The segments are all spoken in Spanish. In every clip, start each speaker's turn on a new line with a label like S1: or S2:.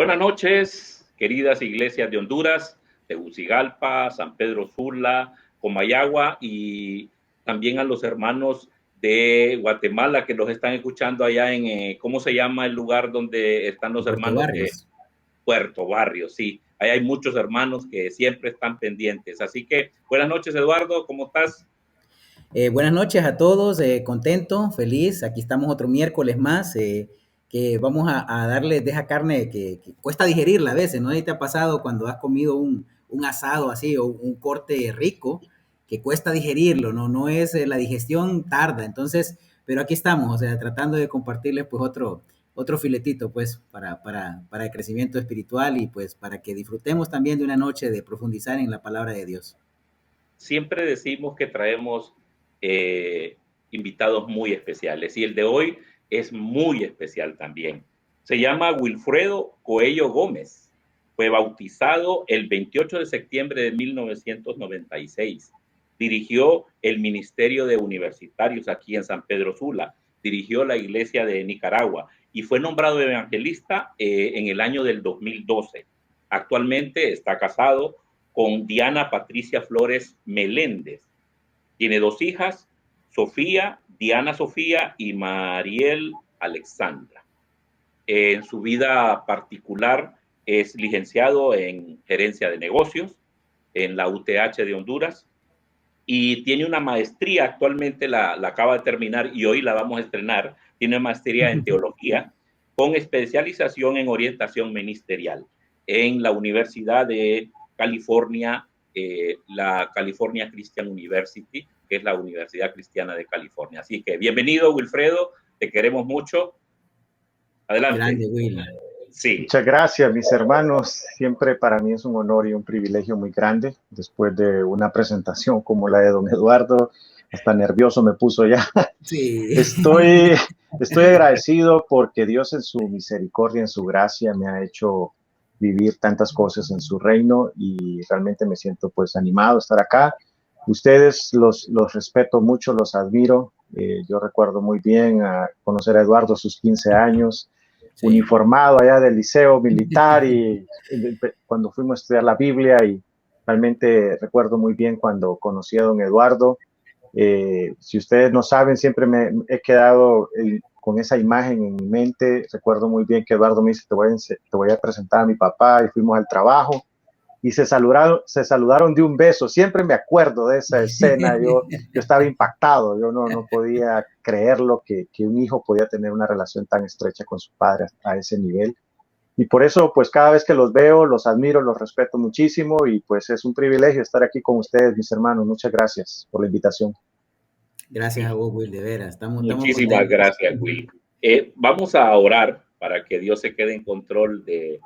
S1: Buenas noches, queridas iglesias de Honduras, Tegucigalpa, San Pedro Sula, Comayagua, y también a los hermanos de Guatemala que los están escuchando allá en, ¿cómo se llama el lugar donde están los hermanos? Puerto Barrios, sí. Ahí hay muchos hermanos que siempre están pendientes. Así que, buenas noches, Eduardo, ¿cómo estás?
S2: Buenas noches a todos, contento, feliz. Aquí estamos otro miércoles más, que vamos a darle de esa carne que cuesta digerirla a veces, ¿no? ¿Y te ha pasado cuando has comido un asado así o un corte rico que cuesta digerirlo, ¿no? No es, la digestión tarda, entonces, pero aquí estamos, o sea, tratando de compartirles pues otro filetito pues para el crecimiento espiritual y pues para que disfrutemos también de una noche de profundizar en la palabra de Dios.
S1: Siempre decimos que traemos invitados muy especiales y el de hoy es muy especial también. Se llama Wilfredo Coello Gómez. Fue bautizado el 28 de septiembre de 1996. Dirigió el Ministerio de Universitarios aquí en San Pedro Sula. Dirigió la Iglesia de Nicaragua y fue nombrado evangelista en el año del 2012. Actualmente está casado con Diana Patricia Flores Meléndez. Tiene dos hijas, Sofía, Diana Sofía y Mariel Alexandra. En su vida particular es licenciado en gerencia de negocios en la UTH de Honduras y tiene una maestría, actualmente la acaba de terminar y hoy la vamos a estrenar. Tiene una maestría en teología con especialización en orientación ministerial en la Universidad de California, la California Christian University, que es la Universidad Cristiana de California. Así que bienvenido, Wilfredo, te queremos mucho. Adelante.
S2: Grande, Will.
S3: Sí. Muchas gracias, mis hermanos. Siempre para mí es un honor y un privilegio muy grande. Después de una presentación como la de don Eduardo, hasta nervioso me puso ya.
S2: Sí.
S3: Estoy agradecido porque Dios en su misericordia, en su gracia, me ha hecho vivir tantas cosas en su reino y realmente me siento pues animado de estar acá Ustedes los respeto mucho, los admiro. Yo recuerdo muy bien conocer a Eduardo a sus 15 años,
S2: Sí.
S3: uniformado allá del liceo militar y cuando fuimos a estudiar la Biblia, y realmente recuerdo muy bien cuando conocí a don Eduardo. Si ustedes no saben, siempre me he quedado con esa imagen en mi mente. Recuerdo muy bien que Eduardo me dice, te voy a presentar a mi papá, y fuimos al trabajo y se saludaron de un beso. Siempre me acuerdo de esa escena. Yo estaba impactado. Yo no podía creerlo, que un hijo podía tener una relación tan estrecha con su padre a ese nivel. Y por eso, pues cada vez que los veo, los admiro, los respeto muchísimo, y pues es un privilegio estar aquí con ustedes, mis hermanos. Muchas gracias por la invitación.
S2: Gracias a vos, Will, de veras. Estamos
S1: Muchísimas
S2: contentos.
S1: gracias, Will. Vamos a orar para que Dios se quede en control de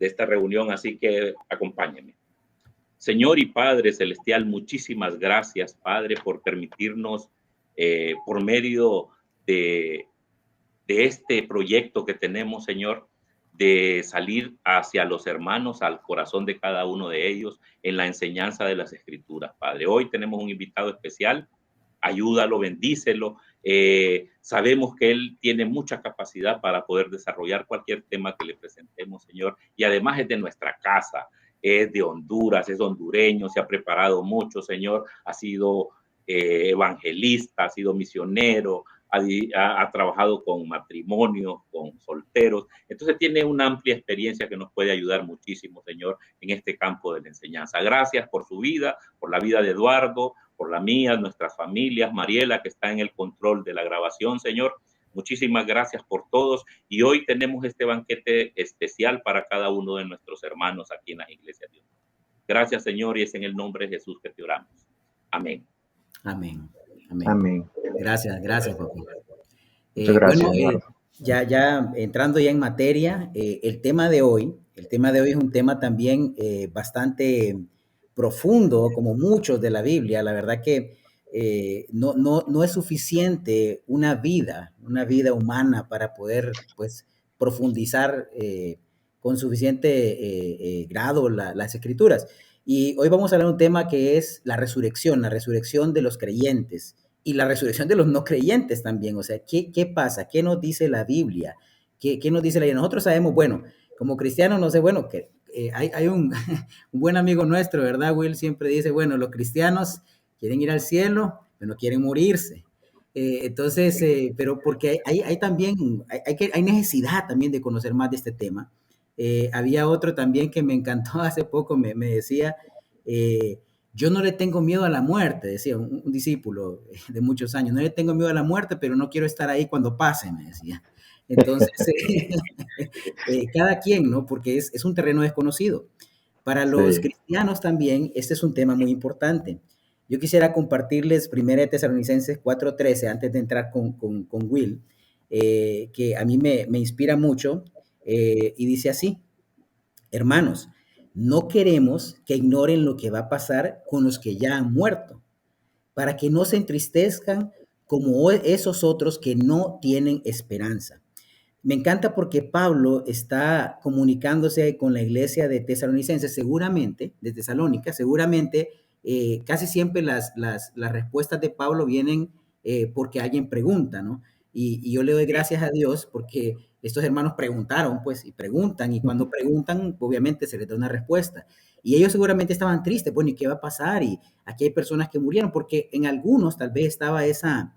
S1: esta reunión, así que acompáñenme. Señor y Padre Celestial, muchísimas gracias, Padre, por permitirnos, por medio de, de este proyecto que tenemos, Señor, de salir hacia los hermanos, al corazón de cada uno de ellos, en la enseñanza de las Escrituras, Padre. Hoy tenemos un invitado especial. Ayúdalo, bendícelo. Sabemos que él tiene mucha capacidad para poder desarrollar cualquier tema que le presentemos, Señor, y además es de nuestra casa, es de Honduras, es hondureño, se ha preparado mucho, Señor, ha sido evangelista, ha sido misionero, ha trabajado con matrimonios, con solteros, entonces tiene una amplia experiencia que nos puede ayudar muchísimo, Señor, en este campo de la enseñanza. Gracias por su vida, por la vida de Eduardo, por la mía, nuestras familias, Mariela, que está en el control de la grabación, Señor. Muchísimas gracias por todos. Y hoy tenemos este banquete especial para cada uno de nuestros hermanos aquí en las iglesias de Dios. Gracias, Señor, y es en el nombre de Jesús que te oramos. Amén.
S2: Amén. Amén.
S3: Amén.
S2: Gracias, papi.
S3: Muchas gracias,
S2: bueno, ya entrando ya en materia, el tema de hoy es un tema también bastante profundo, como muchos de la Biblia. La verdad que no es suficiente una vida humana para poder, pues, profundizar con suficiente grado las Escrituras. Y hoy vamos a hablar de un tema que es la resurrección de los creyentes y la resurrección de los no creyentes también. O sea, ¿qué pasa? ¿Qué nos dice la Biblia? ¿Qué nos dice la Biblia? Nosotros sabemos, bueno, como cristianos, no sé, bueno, que hay un, un buen amigo nuestro, ¿verdad? Will siempre dice, bueno, los cristianos quieren ir al cielo, pero no quieren morirse. Entonces, pero porque hay también, hay necesidad también de conocer más de este tema. Había otro también que me encantó hace poco, me decía, yo no le tengo miedo a la muerte, decía un discípulo de muchos años, no le tengo miedo a la muerte, pero no quiero estar ahí cuando pase, me decía. Entonces, cada quien, ¿no? Porque es un terreno desconocido. Para los cristianos también, este es un tema muy importante. Yo quisiera compartirles 1 Tesalonicenses 4:13, antes de entrar con Will, que a mí me inspira mucho, y dice así: hermanos, no queremos que ignoren lo que va a pasar con los que ya han muerto, para que no se entristezcan como esos otros que no tienen esperanza. Me encanta porque Pablo está comunicándose con la iglesia de Tesalonicenses, seguramente, de Tesalónica, seguramente casi siempre las respuestas de Pablo vienen porque alguien pregunta, ¿no? Y yo le doy gracias a Dios porque estos hermanos preguntaron, pues, y preguntan, y cuando preguntan, obviamente se les da una respuesta. Y ellos seguramente estaban tristes, bueno, ¿y qué va a pasar? Y aquí hay personas que murieron, porque en algunos tal vez estaba esa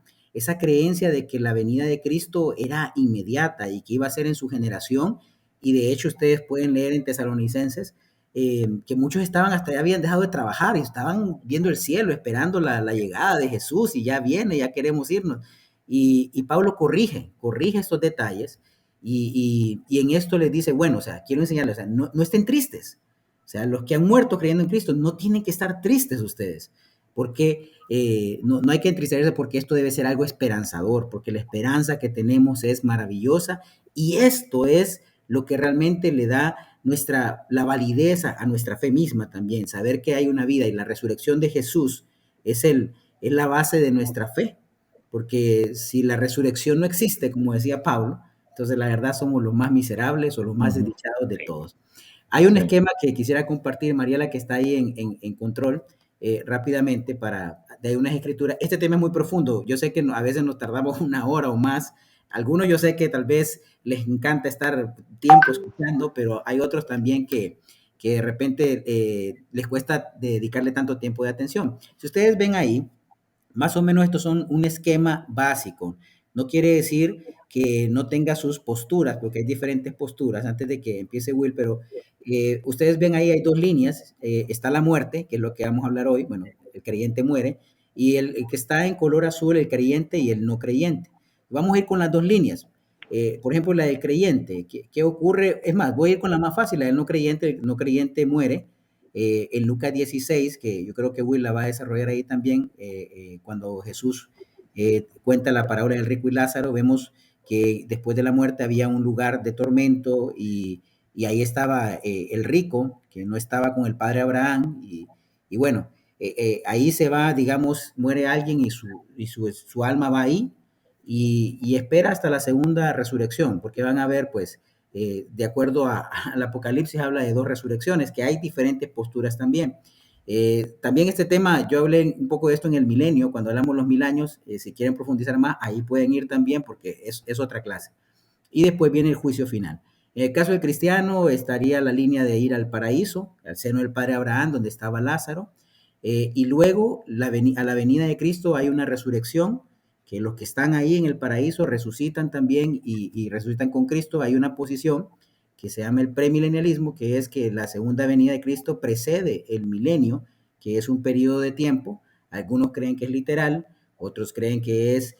S2: creencia de que la venida de Cristo era inmediata y que iba a ser en su generación. Y de hecho ustedes pueden leer en Tesalonicenses que muchos estaban hasta ya habían dejado de trabajar y estaban viendo el cielo, esperando la llegada de Jesús, y ya viene, ya queremos irnos. Y Pablo corrige estos detalles, y en esto les dice, bueno, o sea, quiero enseñarles, o sea, no estén tristes. O sea, los que han muerto creyendo en Cristo no tienen que estar tristes ustedes, porque no hay que entristecerse, porque esto debe ser algo esperanzador, porque la esperanza que tenemos es maravillosa, y esto es lo que realmente le da la validez a nuestra fe misma también, saber que hay una vida y la resurrección de Jesús es la base de nuestra fe, porque si la resurrección no existe, como decía Pablo, entonces la verdad somos los más miserables o los más desdichados de todos. Hay un esquema que quisiera compartir, Mariela, que está ahí en control, rápidamente de unas escrituras. Este tema es muy profundo. Yo sé que a veces nos tardamos una hora o más. Algunos yo sé que tal vez les encanta estar tiempo escuchando, pero hay otros también que de repente les cuesta dedicarle tanto tiempo de atención. Si ustedes ven ahí, más o menos estos son un esquema básico. No quiere decir que no tenga sus posturas, porque hay diferentes posturas antes de que empiece Will, pero ustedes ven ahí hay dos líneas. Está la muerte, que es lo que vamos a hablar hoy. Bueno, el creyente muere, y el que está en color azul, el creyente y el no creyente. Vamos a ir con las dos líneas. Por ejemplo, la del creyente. ¿Qué ocurre? Es más, voy a ir con la más fácil, la del no creyente. El no creyente muere. En Lucas 16, que yo creo que Will la va a desarrollar ahí también, cuando Jesús cuenta la parábola del rico y Lázaro, vemos que después de la muerte había un lugar de tormento, y ahí estaba el rico, que no estaba con el padre Abraham, y bueno, ahí se va, digamos, muere alguien, y su alma va ahí, y espera hasta la segunda resurrección, porque van a ver, pues, de acuerdo al Apocalipsis, habla de dos resurrecciones, que hay diferentes posturas también. También este tema, yo hablé un poco de esto en el milenio, cuando hablamos los 1000 años. Si quieren profundizar más, ahí pueden ir también, porque es otra clase. Y después viene el juicio final. En el caso del cristiano, estaría la línea de ir al paraíso, al seno del padre Abraham, donde estaba Lázaro, y luego a la venida de Cristo hay una resurrección, que los que están ahí en el paraíso resucitan también, y resucitan con Cristo. Hay una posición que se llama el premilenialismo, que es que la segunda venida de Cristo precede el milenio, que es un periodo de tiempo. Algunos creen que es literal, otros creen que es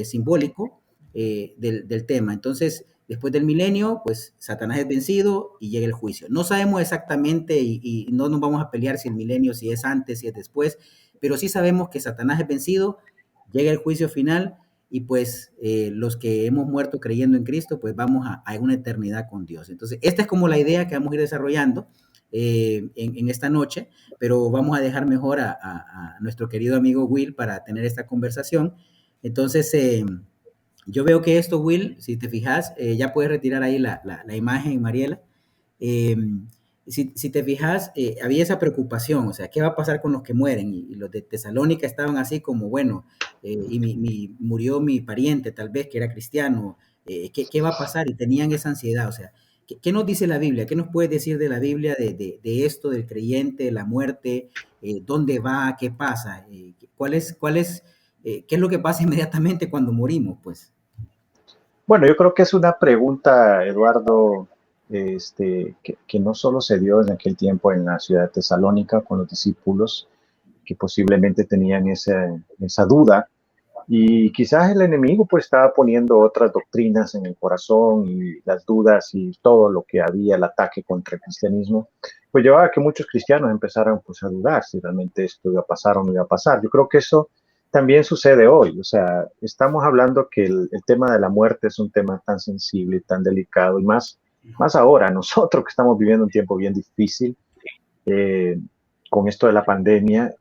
S2: simbólico del tema. Entonces, después del milenio, pues Satanás es vencido y llega el juicio. No sabemos exactamente, y no nos vamos a pelear si el milenio, si es antes, si es después, pero sí sabemos que Satanás es vencido, llega el juicio final, y pues los que hemos muerto creyendo en Cristo, pues vamos a una eternidad con Dios. Entonces, esta es como la idea que vamos a ir desarrollando en esta noche, pero vamos a dejar mejor a nuestro querido amigo Will para tener esta conversación. Entonces, yo veo que esto, Will, si te fijas, ya puedes retirar ahí la imagen, Mariela. Eh, si te fijas, había esa preocupación, o sea, ¿qué va a pasar con los que mueren? Y los de Tesalónica estaban así como, bueno, y murió mi pariente, tal vez, que era cristiano. ¿Qué va a pasar? Y tenían esa ansiedad. O sea, ¿qué nos dice la Biblia? ¿Qué nos puedes decir de la Biblia, de esto, del creyente, la muerte? ¿Dónde va? ¿Qué pasa? ¿Qué es lo que pasa inmediatamente cuando morimos, pues?
S3: Bueno, yo creo que es una pregunta, Eduardo, que no solo se dio en aquel tiempo en la ciudad de Tesalónica con los discípulos, que posiblemente tenían esa duda, y quizás el enemigo pues estaba poniendo otras doctrinas en el corazón, y las dudas y todo lo que había, el ataque contra el cristianismo, pues llevaba a que muchos cristianos empezaran pues a dudar si realmente esto iba a pasar o no iba a pasar. Yo creo que eso también sucede hoy. O sea, estamos hablando que el tema de la muerte es un tema tan sensible y tan delicado, y más ahora, nosotros que estamos viviendo un tiempo bien difícil, eh, con esto de la pandemia,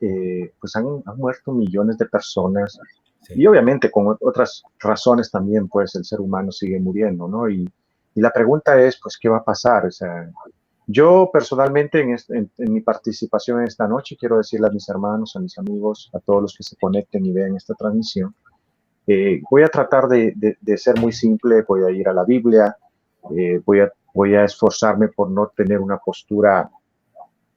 S3: pues han muerto millones de personas,
S2: Sí.
S3: y obviamente con otras razones también, pues el ser humano sigue muriendo, ¿no? Y la pregunta es, pues, ¿qué va a pasar? O sea, yo personalmente en mi participación esta noche quiero decirle a mis hermanos, a mis amigos, a todos los que se conecten y vean esta transmisión, voy a tratar de ser muy simple. Voy a ir a la Biblia, voy a esforzarme por no tener una postura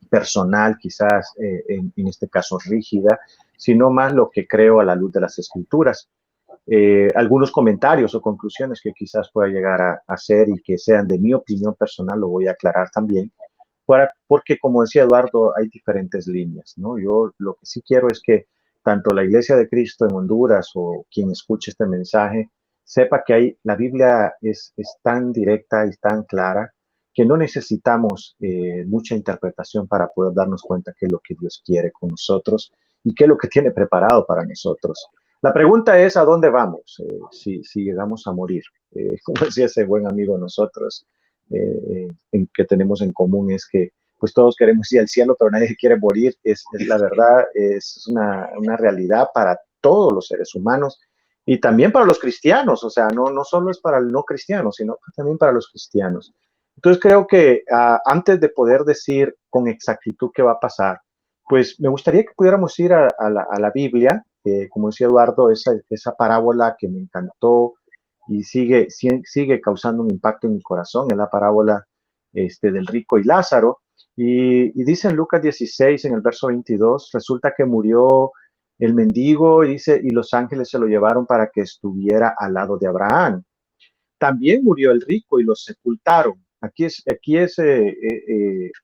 S3: personal, quizás en este caso rígida, sino más lo que creo a la luz de las Escrituras. Algunos comentarios o conclusiones que quizás pueda llegar a hacer y que sean de mi opinión personal, lo voy a aclarar también, porque como decía Eduardo, hay diferentes líneas, ¿no? Yo lo que sí quiero es que tanto la Iglesia de Cristo en Honduras o quien escuche este mensaje sepa que la Biblia es tan directa y tan clara que no necesitamos mucha interpretación para poder darnos cuenta qué es lo que Dios quiere con nosotros y qué es lo que tiene preparado para nosotros. La pregunta es, ¿a dónde vamos si llegamos a morir? Como decía ese buen amigo de nosotros, que tenemos en común, es que pues todos queremos ir al cielo, pero nadie quiere morir. Es la verdad, es una realidad para todos los seres humanos y también para los cristianos. O sea, no solo es para el no cristiano, sino también para los cristianos. Entonces creo que antes de poder decir con exactitud qué va a pasar, Pues me gustaría que pudiéramos ir a la Biblia, como decía Eduardo, esa parábola que me encantó y sigue causando un impacto en mi corazón, es la parábola del rico y Lázaro. Y dice en Lucas 16, en el verso 22, resulta que murió el mendigo, y dice, y los ángeles se lo llevaron para que estuviera al lado de Abraham. También murió el rico y lo sepultaron.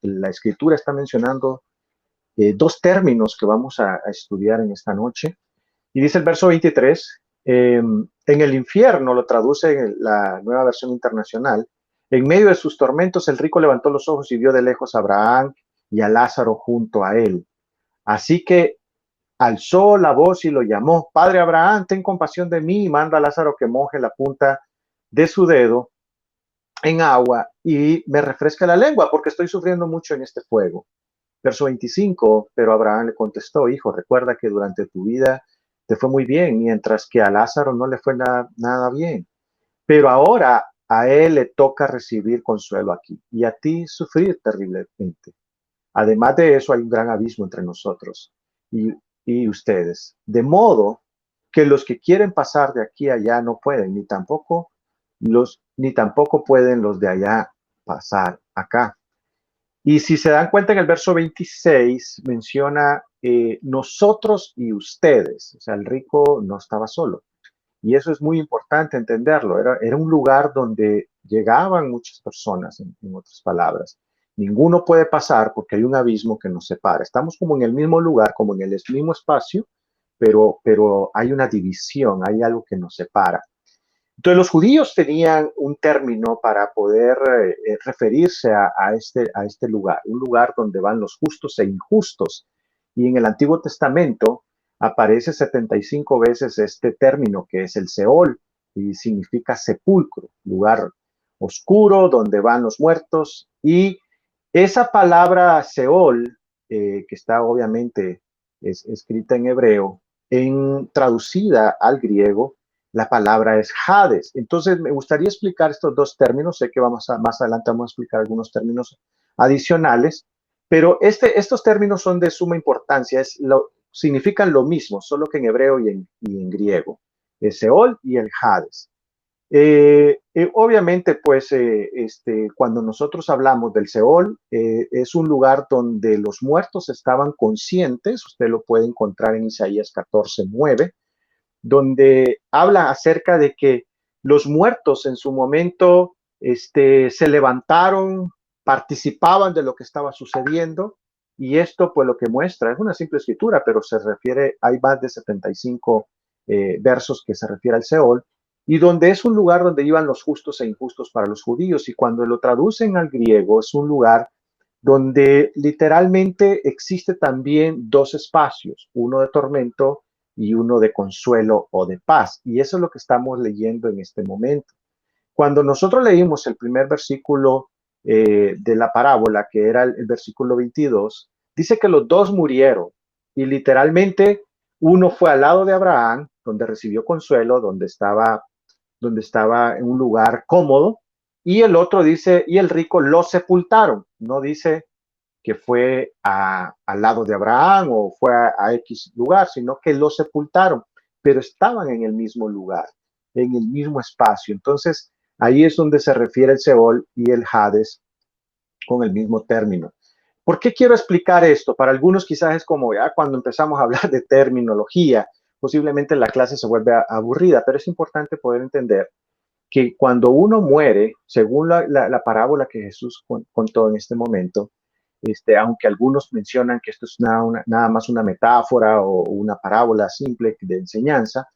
S3: La escritura está mencionando dos términos que vamos a estudiar en esta noche. Y dice el verso 23, en el infierno, lo traduce en la Nueva Versión Internacional, en medio de sus tormentos el rico levantó los ojos y vio de lejos a Abraham y a Lázaro junto a él. Así que alzó la voz y lo llamó, Padre Abraham, ten compasión de mí, y manda a Lázaro que moje la punta de su dedo en agua y me refresca la lengua porque estoy sufriendo mucho en este fuego. Verso 25, pero Abraham le contestó, hijo, recuerda que durante tu vida te fue muy bien, mientras que a Lázaro no le fue nada bien. Pero ahora a él le toca recibir consuelo aquí y a ti sufrir terriblemente. Además de eso, hay un gran abismo entre nosotros y, y ustedes. De modo que los que quieren pasar de aquí a allá no pueden, ni tampoco pueden los de allá pasar acá. Y si se dan cuenta, en el verso 26 menciona nosotros y ustedes. O sea, el rico no estaba solo. Y eso es muy importante entenderlo. Era un lugar donde llegaban muchas personas, en otras palabras. Ninguno puede pasar porque hay un abismo que nos separa. Estamos como en el mismo lugar, como en el mismo espacio, pero hay una división, hay algo que nos separa. Entonces los judíos tenían un término para poder referirse a este lugar, un lugar donde van los justos e injustos. Y en el Antiguo Testamento aparece 75 veces este término que es el Seol y significa sepulcro, lugar oscuro donde van los muertos. Y esa palabra Seol, que está obviamente escrita en hebreo, traducida al griego, la palabra es Hades. Entonces, me gustaría explicar estos dos términos. Sé que más adelante vamos a explicar algunos términos adicionales, pero estos términos son de suma importancia. Significan lo mismo, solo que en hebreo y en griego. El Seol y el Hades. Obviamente, pues, cuando nosotros hablamos del Seol, es un lugar donde los muertos estaban conscientes. Usted lo puede encontrar en Isaías 14:9, donde habla acerca de que los muertos en su momento se levantaron, participaban de lo que estaba sucediendo, y esto pues lo que muestra, es una simple escritura, pero se refiere, hay más de 75 versos que se refiere al Seol, y donde es un lugar donde iban los justos e injustos para los judíos, y cuando lo traducen al griego es un lugar donde literalmente existe también dos espacios, uno de tormento y uno de consuelo o de paz. Y eso es lo que estamos leyendo en este momento. Cuando nosotros leímos el primer versículo de la parábola, que era el versículo 22, dice que los dos murieron y literalmente uno fue al lado de Abraham, donde recibió consuelo, donde estaba en un lugar cómodo, y el otro dice, y el rico lo sepultaron. No dice que fue al lado de Abraham o fue a X lugar, sino que lo sepultaron, pero estaban en el mismo lugar, en el mismo espacio. Entonces, ahí es donde se refiere el Seol y el Hades con el mismo término. ¿Por qué quiero explicar esto? Para algunos quizás es como ya cuando empezamos a hablar de terminología, posiblemente la clase se vuelve aburrida, pero es importante poder entender que cuando uno muere, según la parábola que Jesús contó en este momento, aunque algunos mencionan que esto es nada más una metáfora o una parábola simple de enseñanza,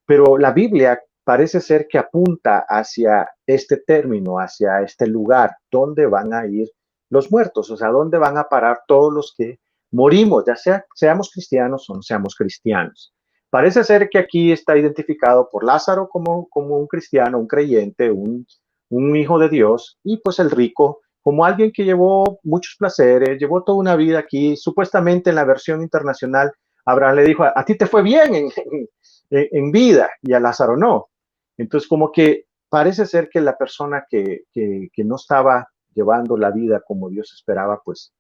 S3: pero la Biblia parece ser que apunta hacia este término, hacia este lugar donde van a ir los muertos, o sea, dónde van a parar todos los que morimos, seamos cristianos o no seamos cristianos. Parece ser que aquí está identificado por Lázaro como un cristiano, un creyente, un hijo de Dios, y pues el rico como alguien que llevó muchos placeres, llevó toda una vida aquí. Supuestamente en la versión internacional, Abraham le dijo, a ti te fue bien en vida y a Lázaro no. Entonces, como que parece ser que la persona que no estaba llevando la vida como Dios esperaba, pues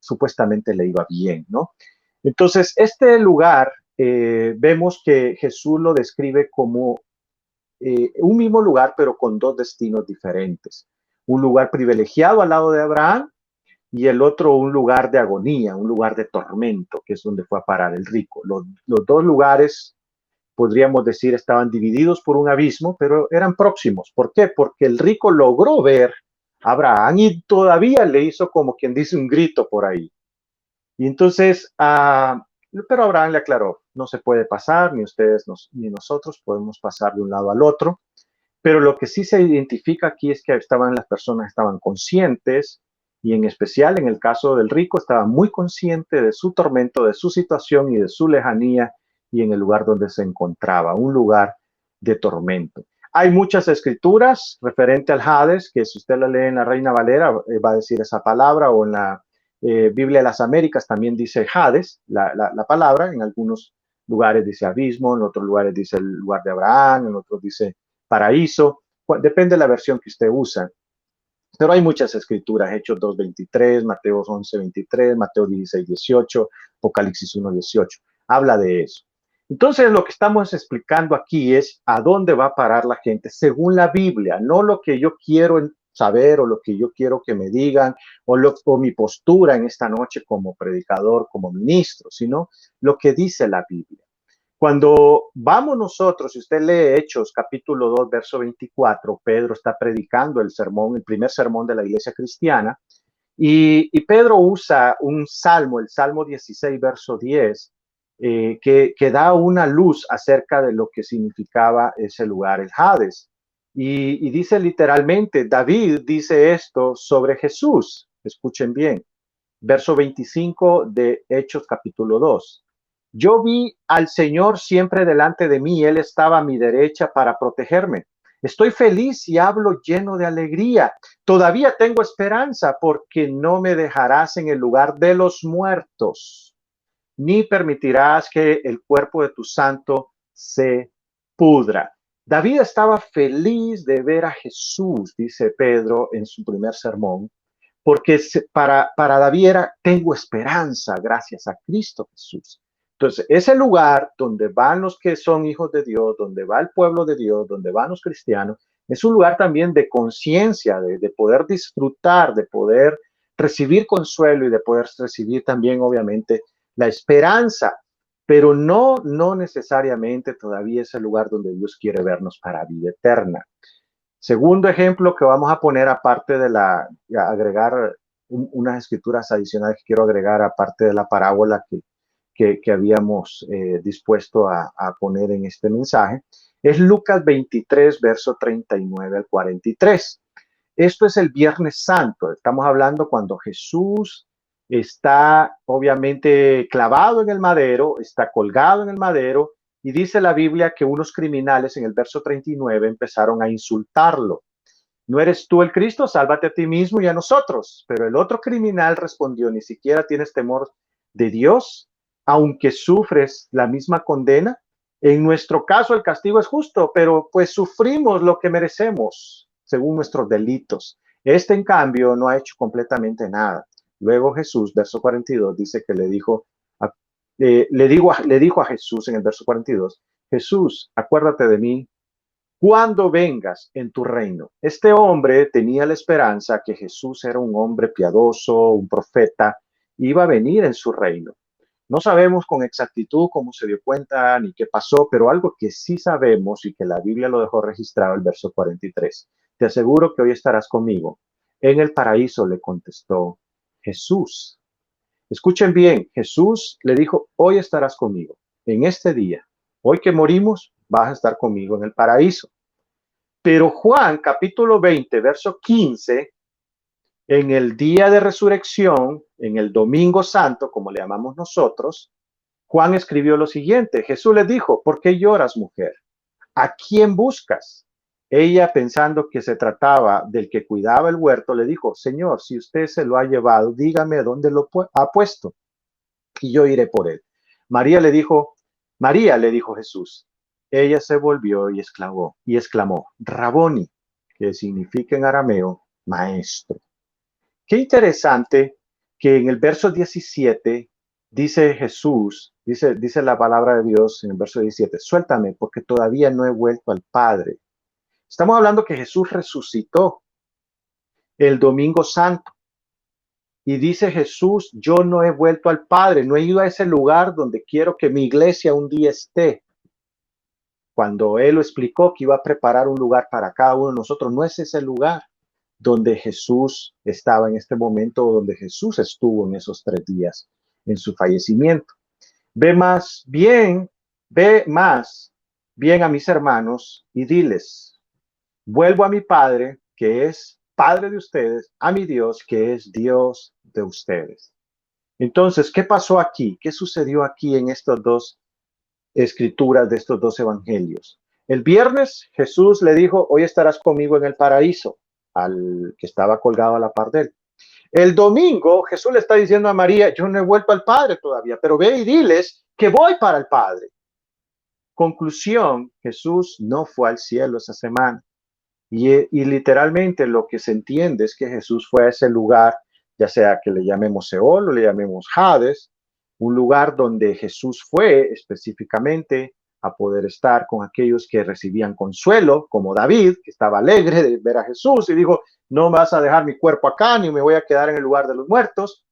S3: supuestamente le iba bien, ¿no? Entonces, este lugar vemos que Jesús lo describe como un mismo lugar, pero con dos destinos diferentes. Un lugar privilegiado al lado de Abraham y el otro un lugar de agonía, un lugar de tormento, que es donde fue a parar el rico. Los dos lugares, podríamos decir, estaban divididos por un abismo, pero eran próximos. ¿Por qué? Porque el rico logró ver a Abraham y todavía le hizo como quien dice un grito por ahí. Y entonces, pero Abraham le aclaró, no se puede pasar, ni ustedes ni nosotros podemos pasar de un lado al otro. Pero lo que sí se identifica aquí es que las personas estaban conscientes y en especial en el caso del rico estaba muy consciente de su tormento, de su situación y de su lejanía y en el lugar donde se encontraba, un lugar de tormento. Hay muchas escrituras referente al Hades, que si usted la lee en la Reina Valera va a decir esa palabra, o en la Biblia de las Américas también dice Hades, la palabra, en algunos lugares dice abismo, en otros lugares dice el lugar de Abraham, en otros dice paraíso, depende de la versión que usted usa. Pero hay muchas escrituras, Hechos 2:23, Mateo 11:23, Mateo 16:18, Apocalipsis 1:18. Habla de eso. Entonces, lo que estamos explicando aquí es a dónde va a parar la gente según la Biblia, no lo que yo quiero saber o lo que yo quiero que me digan o mi postura en esta noche como predicador, como ministro, sino lo que dice la Biblia. Cuando vamos nosotros, si usted lee Hechos capítulo 2, verso 24, Pedro está predicando el sermón, el primer sermón de la iglesia cristiana, y Pedro usa un salmo, el Salmo 16, verso 10, que da una luz acerca de lo que significaba ese lugar, el Hades. Y dice literalmente, David dice esto sobre Jesús, escuchen bien, verso 25 de Hechos capítulo 2. Yo vi al Señor siempre delante de mí, Él estaba a mi derecha para protegerme. Estoy feliz y hablo lleno de alegría. Todavía tengo esperanza porque no me dejarás en el lugar de los muertos, ni permitirás que el cuerpo de tu santo se pudra. David estaba feliz de ver a Jesús, dice Pedro en su primer sermón, porque para David era, tengo esperanza gracias a Cristo Jesús. Entonces, ese lugar donde van los que son hijos de Dios, donde va el pueblo de Dios, donde van los cristianos, es un lugar también de conciencia, de poder disfrutar, de poder recibir consuelo y de poder recibir también, obviamente, la esperanza, pero no necesariamente todavía es el lugar donde Dios quiere vernos para vida eterna. Segundo ejemplo que vamos a poner aparte de agregar unas escrituras adicionales que quiero agregar aparte de la parábola que habíamos dispuesto a poner en este mensaje, es Lucas 23, verso 39 al 43. Esto es el Viernes Santo. Estamos hablando cuando Jesús está obviamente clavado en el madero, está colgado en el madero, y dice la Biblia que unos criminales en el verso 39 empezaron a insultarlo. ¿No eres tú el Cristo? Sálvate a ti mismo y a nosotros. Pero el otro criminal respondió, ni siquiera tienes temor de Dios, aunque sufres la misma condena. En nuestro caso el castigo es justo, pero pues sufrimos lo que merecemos según nuestros delitos. Este, en cambio, no ha hecho completamente nada. Luego Jesús, verso 42, dice que le dijo a Jesús en el verso 42, Jesús, acuérdate de mí cuando vengas en tu reino. Este hombre tenía la esperanza que Jesús era un hombre piadoso, un profeta, iba a venir en su reino. No sabemos con exactitud cómo se dio cuenta ni qué pasó, pero algo que sí sabemos y que la Biblia lo dejó registrado, el verso 43. Te aseguro que hoy estarás conmigo. En el paraíso, le contestó Jesús. Escuchen bien, Jesús le dijo, hoy estarás conmigo, en este día. Hoy que morimos, vas a estar conmigo en el paraíso. Pero Juan, capítulo 20, verso 15, en el día de resurrección, en el domingo santo, como le llamamos nosotros, Juan escribió lo siguiente. Jesús le dijo, ¿por qué lloras, mujer? ¿A quién buscas? Ella, pensando que se trataba del que cuidaba el huerto, le dijo, Señor, si usted se lo ha llevado, dígame dónde lo ha puesto y yo iré por él. María, le dijo Jesús. Ella se volvió y exclamó, Raboni, que significa en arameo, maestro. Qué interesante que en el verso 17 dice Jesús, dice la palabra de Dios en el verso 17, suéltame porque todavía no he vuelto al Padre. Estamos hablando que Jesús resucitó el domingo santo. Y dice Jesús, yo no he vuelto al Padre, no he ido a ese lugar donde quiero que mi iglesia un día esté. Cuando Él lo explicó que iba a preparar un lugar para cada uno de nosotros, no es ese lugar donde Jesús estaba en este momento, donde Jesús estuvo en esos 3 días en su fallecimiento. Ve más bien a mis hermanos y diles, vuelvo a mi Padre, que es Padre de ustedes, a mi Dios, que es Dios de ustedes. Entonces, ¿qué pasó aquí? ¿Qué sucedió aquí en estas 2 escrituras de estos 2 evangelios? El viernes Jesús le dijo, hoy estarás conmigo en el paraíso, al que estaba colgado a la par de él. El domingo Jesús le está diciendo a María, yo no he vuelto al Padre todavía, pero ve y diles que voy para el Padre. Conclusión, Jesús no fue al cielo esa semana. Y literalmente lo que se entiende es que Jesús fue a ese lugar, ya sea que le llamemos Seol o le llamemos Hades, un lugar donde Jesús fue específicamente a poder estar con aquellos que recibían consuelo, como David, que estaba alegre de ver a Jesús y dijo, no vas a dejar mi cuerpo acá, ni me voy a quedar en el lugar de los muertos.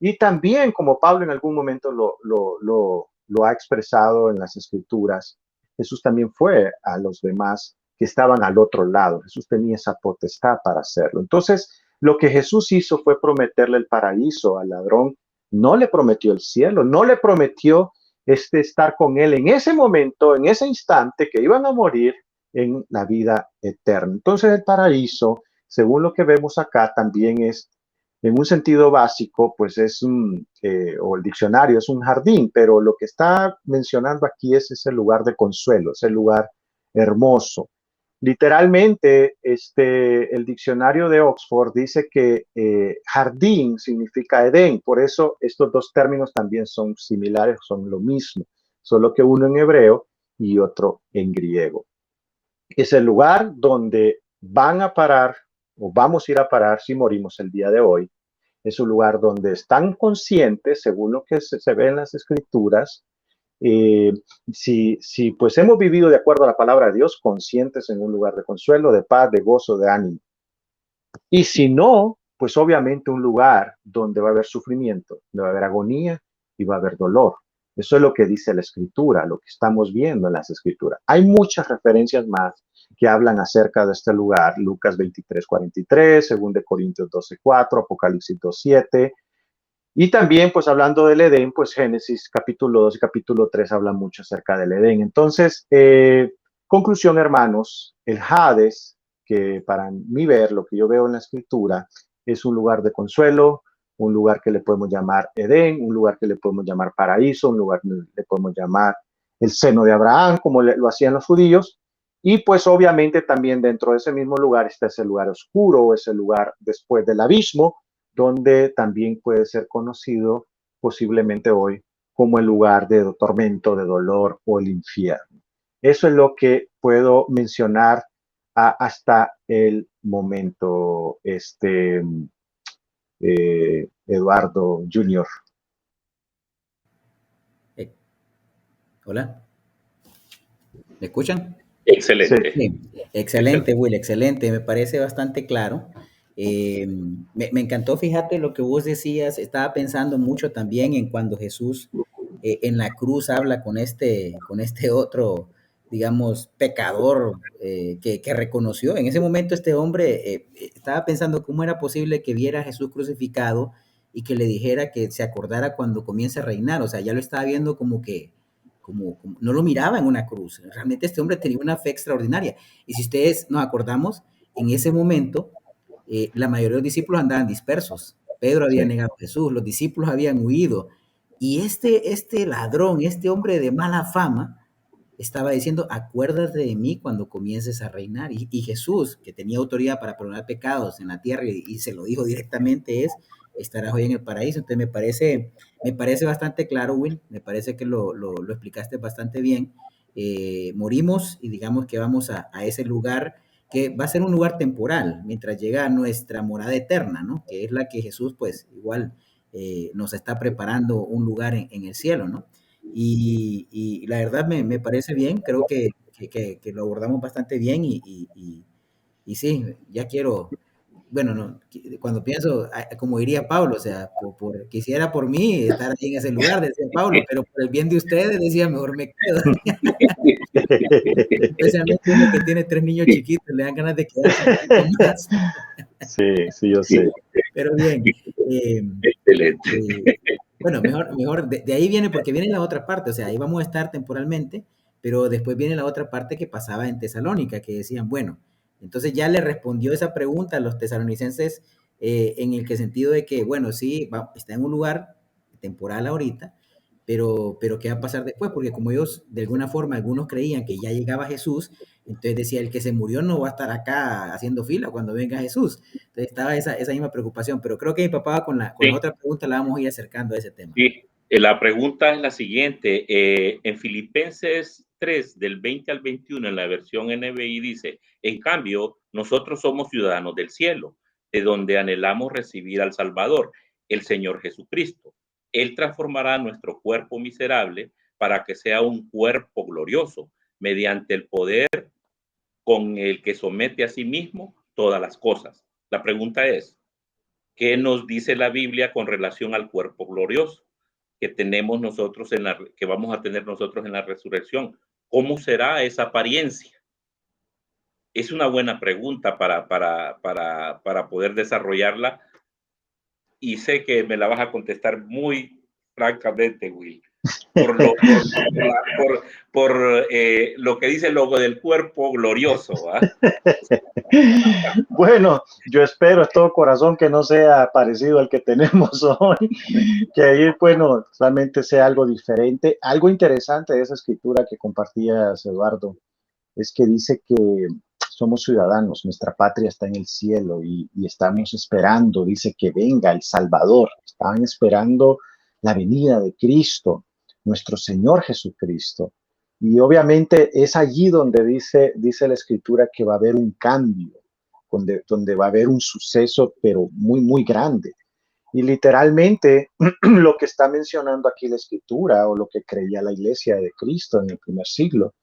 S3: Y también, como Pablo en algún momento lo ha expresado en las escrituras, Jesús también fue a los demás que estaban al otro lado. Jesús tenía esa potestad para hacerlo. Entonces, lo que Jesús hizo fue prometerle el paraíso al ladrón. No le prometió el cielo, no le prometió estar con él en ese momento, en ese instante que iban a morir en la vida eterna. Entonces, el paraíso, según lo que vemos acá, también es en un sentido básico, pues o el diccionario es un jardín, pero lo que está mencionando aquí es ese lugar de consuelo, ese lugar hermoso. Literalmente, el diccionario de Oxford dice que jardín significa Edén, por eso estos 2 términos también son similares, son lo mismo, solo que uno en hebreo y otro en griego. Es el lugar donde van a parar o vamos a ir a parar si morimos el día de hoy. Es un lugar donde están conscientes, según lo que se ve en las escrituras, si pues hemos vivido de acuerdo a la palabra de Dios, conscientes en un lugar de consuelo, de paz, de gozo, de ánimo. Y si no, pues obviamente un lugar donde va a haber sufrimiento, donde va a haber agonía y va a haber dolor. Eso es lo que dice la escritura, lo que estamos viendo en las escrituras. Hay muchas referencias más que hablan acerca de este lugar. Lucas 23:43, 2 Corintios 12:4, Apocalipsis 2:7. Y también, pues hablando del Edén, pues Génesis capítulo 2 y capítulo 3 hablan mucho acerca del Edén. Entonces, conclusión, hermanos, el Hades, que para mí ver, lo que yo veo en la escritura, es un lugar de consuelo, un lugar que le podemos llamar Edén, un lugar que le podemos llamar paraíso, un lugar que le podemos llamar el seno de Abraham, como lo hacían los judíos. Y pues obviamente también dentro de ese mismo lugar está ese lugar oscuro, ese lugar después del abismo, donde también puede ser conocido posiblemente hoy como el lugar de tormento, de dolor o el infierno. Eso es lo que puedo mencionar hasta el momento, Eduardo Junior.
S2: Hola, ¿me escuchan?
S1: Excelente.
S2: Sí, excelente, Will, excelente, me parece bastante claro. Me encantó, fíjate lo que vos decías, estaba pensando mucho también en cuando Jesús en la cruz habla con este otro, digamos, pecador que reconoció. En ese momento este hombre estaba pensando cómo era posible que viera a Jesús crucificado y que le dijera que se acordara cuando comience a reinar. O sea, ya lo estaba viendo como no lo miraba en una cruz. Realmente este hombre tenía una fe extraordinaria. Y si ustedes nos acordamos, en ese momento la mayoría de los discípulos andaban dispersos. Pedro había negado a Jesús, los discípulos habían huido. Y este ladrón, este hombre de mala fama, estaba diciendo, acuérdate de mí cuando comiences a reinar. Y Jesús, que tenía autoridad para perdonar pecados en la tierra y se lo dijo directamente, estarás hoy en el paraíso. Entonces me parece bastante claro, Will, me parece que lo explicaste bastante bien. Morimos y digamos que vamos a ese lugar que va a ser un lugar temporal mientras llega a nuestra morada eterna, ¿no? Que es la que Jesús, pues igual nos está preparando un lugar en el cielo, ¿no? Y la verdad me parece bien, creo que lo abordamos bastante bien y sí, ya quiero, bueno, no, cuando pienso, como diría Pablo, o sea, quisiera por mí estar ahí en ese lugar, decía Pablo, pero por el bien de ustedes, decía, mejor me quedo. Especialmente uno que tiene 3 niños chiquitos, le dan ganas de quedarse un poquito más.
S3: Sí, sí, yo sé.
S2: Pero bien,
S1: Excelente.
S2: bueno, mejor, de ahí viene, porque viene la otra parte, o sea, ahí vamos a estar temporalmente, pero después viene la otra parte que pasaba en Tesalónica, que decían, bueno, entonces ya le respondió esa pregunta a los tesalonicenses en el que sentido de que, bueno, sí, está en un lugar temporal ahorita, pero ¿qué va a pasar después? Porque como ellos, de alguna forma, algunos creían que ya llegaba Jesús, entonces decía, el que se murió no va a estar acá haciendo fila cuando venga Jesús. Entonces estaba esa misma preocupación, pero creo que mi papá con la
S1: Sí,
S2: otra pregunta la vamos a ir acercando a ese tema.
S1: sí. La pregunta es la siguiente. En Filipenses 3, del 20 al 21, en la versión NBI, dice, en cambio, nosotros somos ciudadanos del cielo, de donde anhelamos recibir al Salvador, el Señor Jesucristo. Él transformará nuestro cuerpo miserable para que sea un cuerpo glorioso, mediante el poder con el que somete a sí mismo todas las cosas. La pregunta es, ¿qué nos dice la Biblia con relación al cuerpo glorioso que tenemos nosotros que vamos a tener nosotros en la resurrección? ¿Cómo será esa apariencia? Es una buena pregunta para poder desarrollarla y sé que me la vas a contestar muy francamente, Will, por lo que dice el logo del cuerpo glorioso. ¿Ah?
S3: Bueno, yo espero de todo corazón que no sea parecido al que tenemos hoy, que ahí, bueno, realmente sea algo diferente. Algo interesante de esa escritura que compartías, Eduardo, es que dice que somos ciudadanos, nuestra patria está en el cielo y estamos esperando, dice que venga el Salvador, estaban esperando la venida de Cristo, nuestro Señor Jesucristo. Y obviamente es allí donde dice la escritura que va a haber un cambio, donde va a haber un suceso, pero muy, muy grande. Y literalmente lo que está mencionando aquí la escritura o lo que creía la iglesia de Cristo en el primer siglo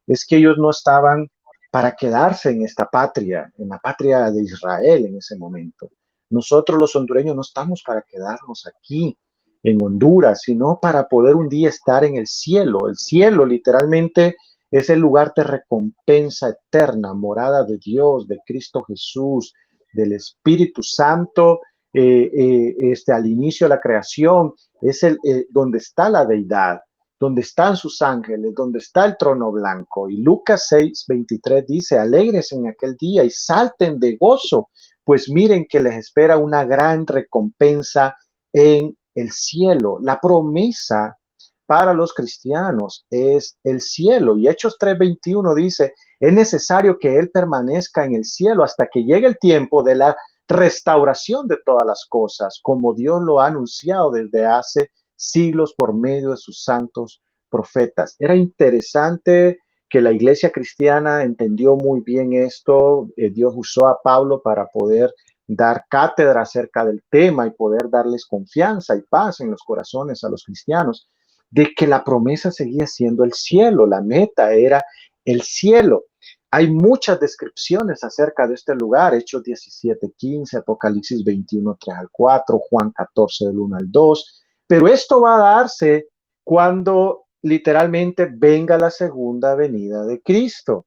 S3: es que ellos no estaban para quedarse en esta patria, en la patria de Israel en ese momento. Nosotros los hondureños no estamos para quedarnos aquí en Honduras, sino para poder un día estar en el cielo. El cielo literalmente es el lugar de recompensa eterna, morada de Dios, de Cristo Jesús, del Espíritu Santo, al inicio de la creación, es donde está la deidad, donde están sus ángeles, donde está el trono blanco. Y Lucas 6:23 dice, alegres en aquel día y salten de gozo, pues miren que les espera una gran recompensa en el cielo. La promesa para los cristianos es el cielo. Y Hechos 3:21 dice, es necesario que Él permanezca en el cielo hasta que llegue el tiempo de la restauración de todas las cosas, como Dios lo ha anunciado desde hace siglos por medio de sus santos profetas. Era interesante que la iglesia cristiana entendió muy bien esto. Dios usó a Pablo para poder dar cátedra acerca del tema y poder darles confianza y paz en los corazones a los cristianos de que la promesa seguía siendo el cielo, la meta era el cielo. Hay muchas descripciones acerca de este lugar, Hechos 17:15, Apocalipsis 21, 3 al 4, Juan 14, del 1 al 2, pero esto va a darse cuando literalmente venga la segunda venida de Cristo.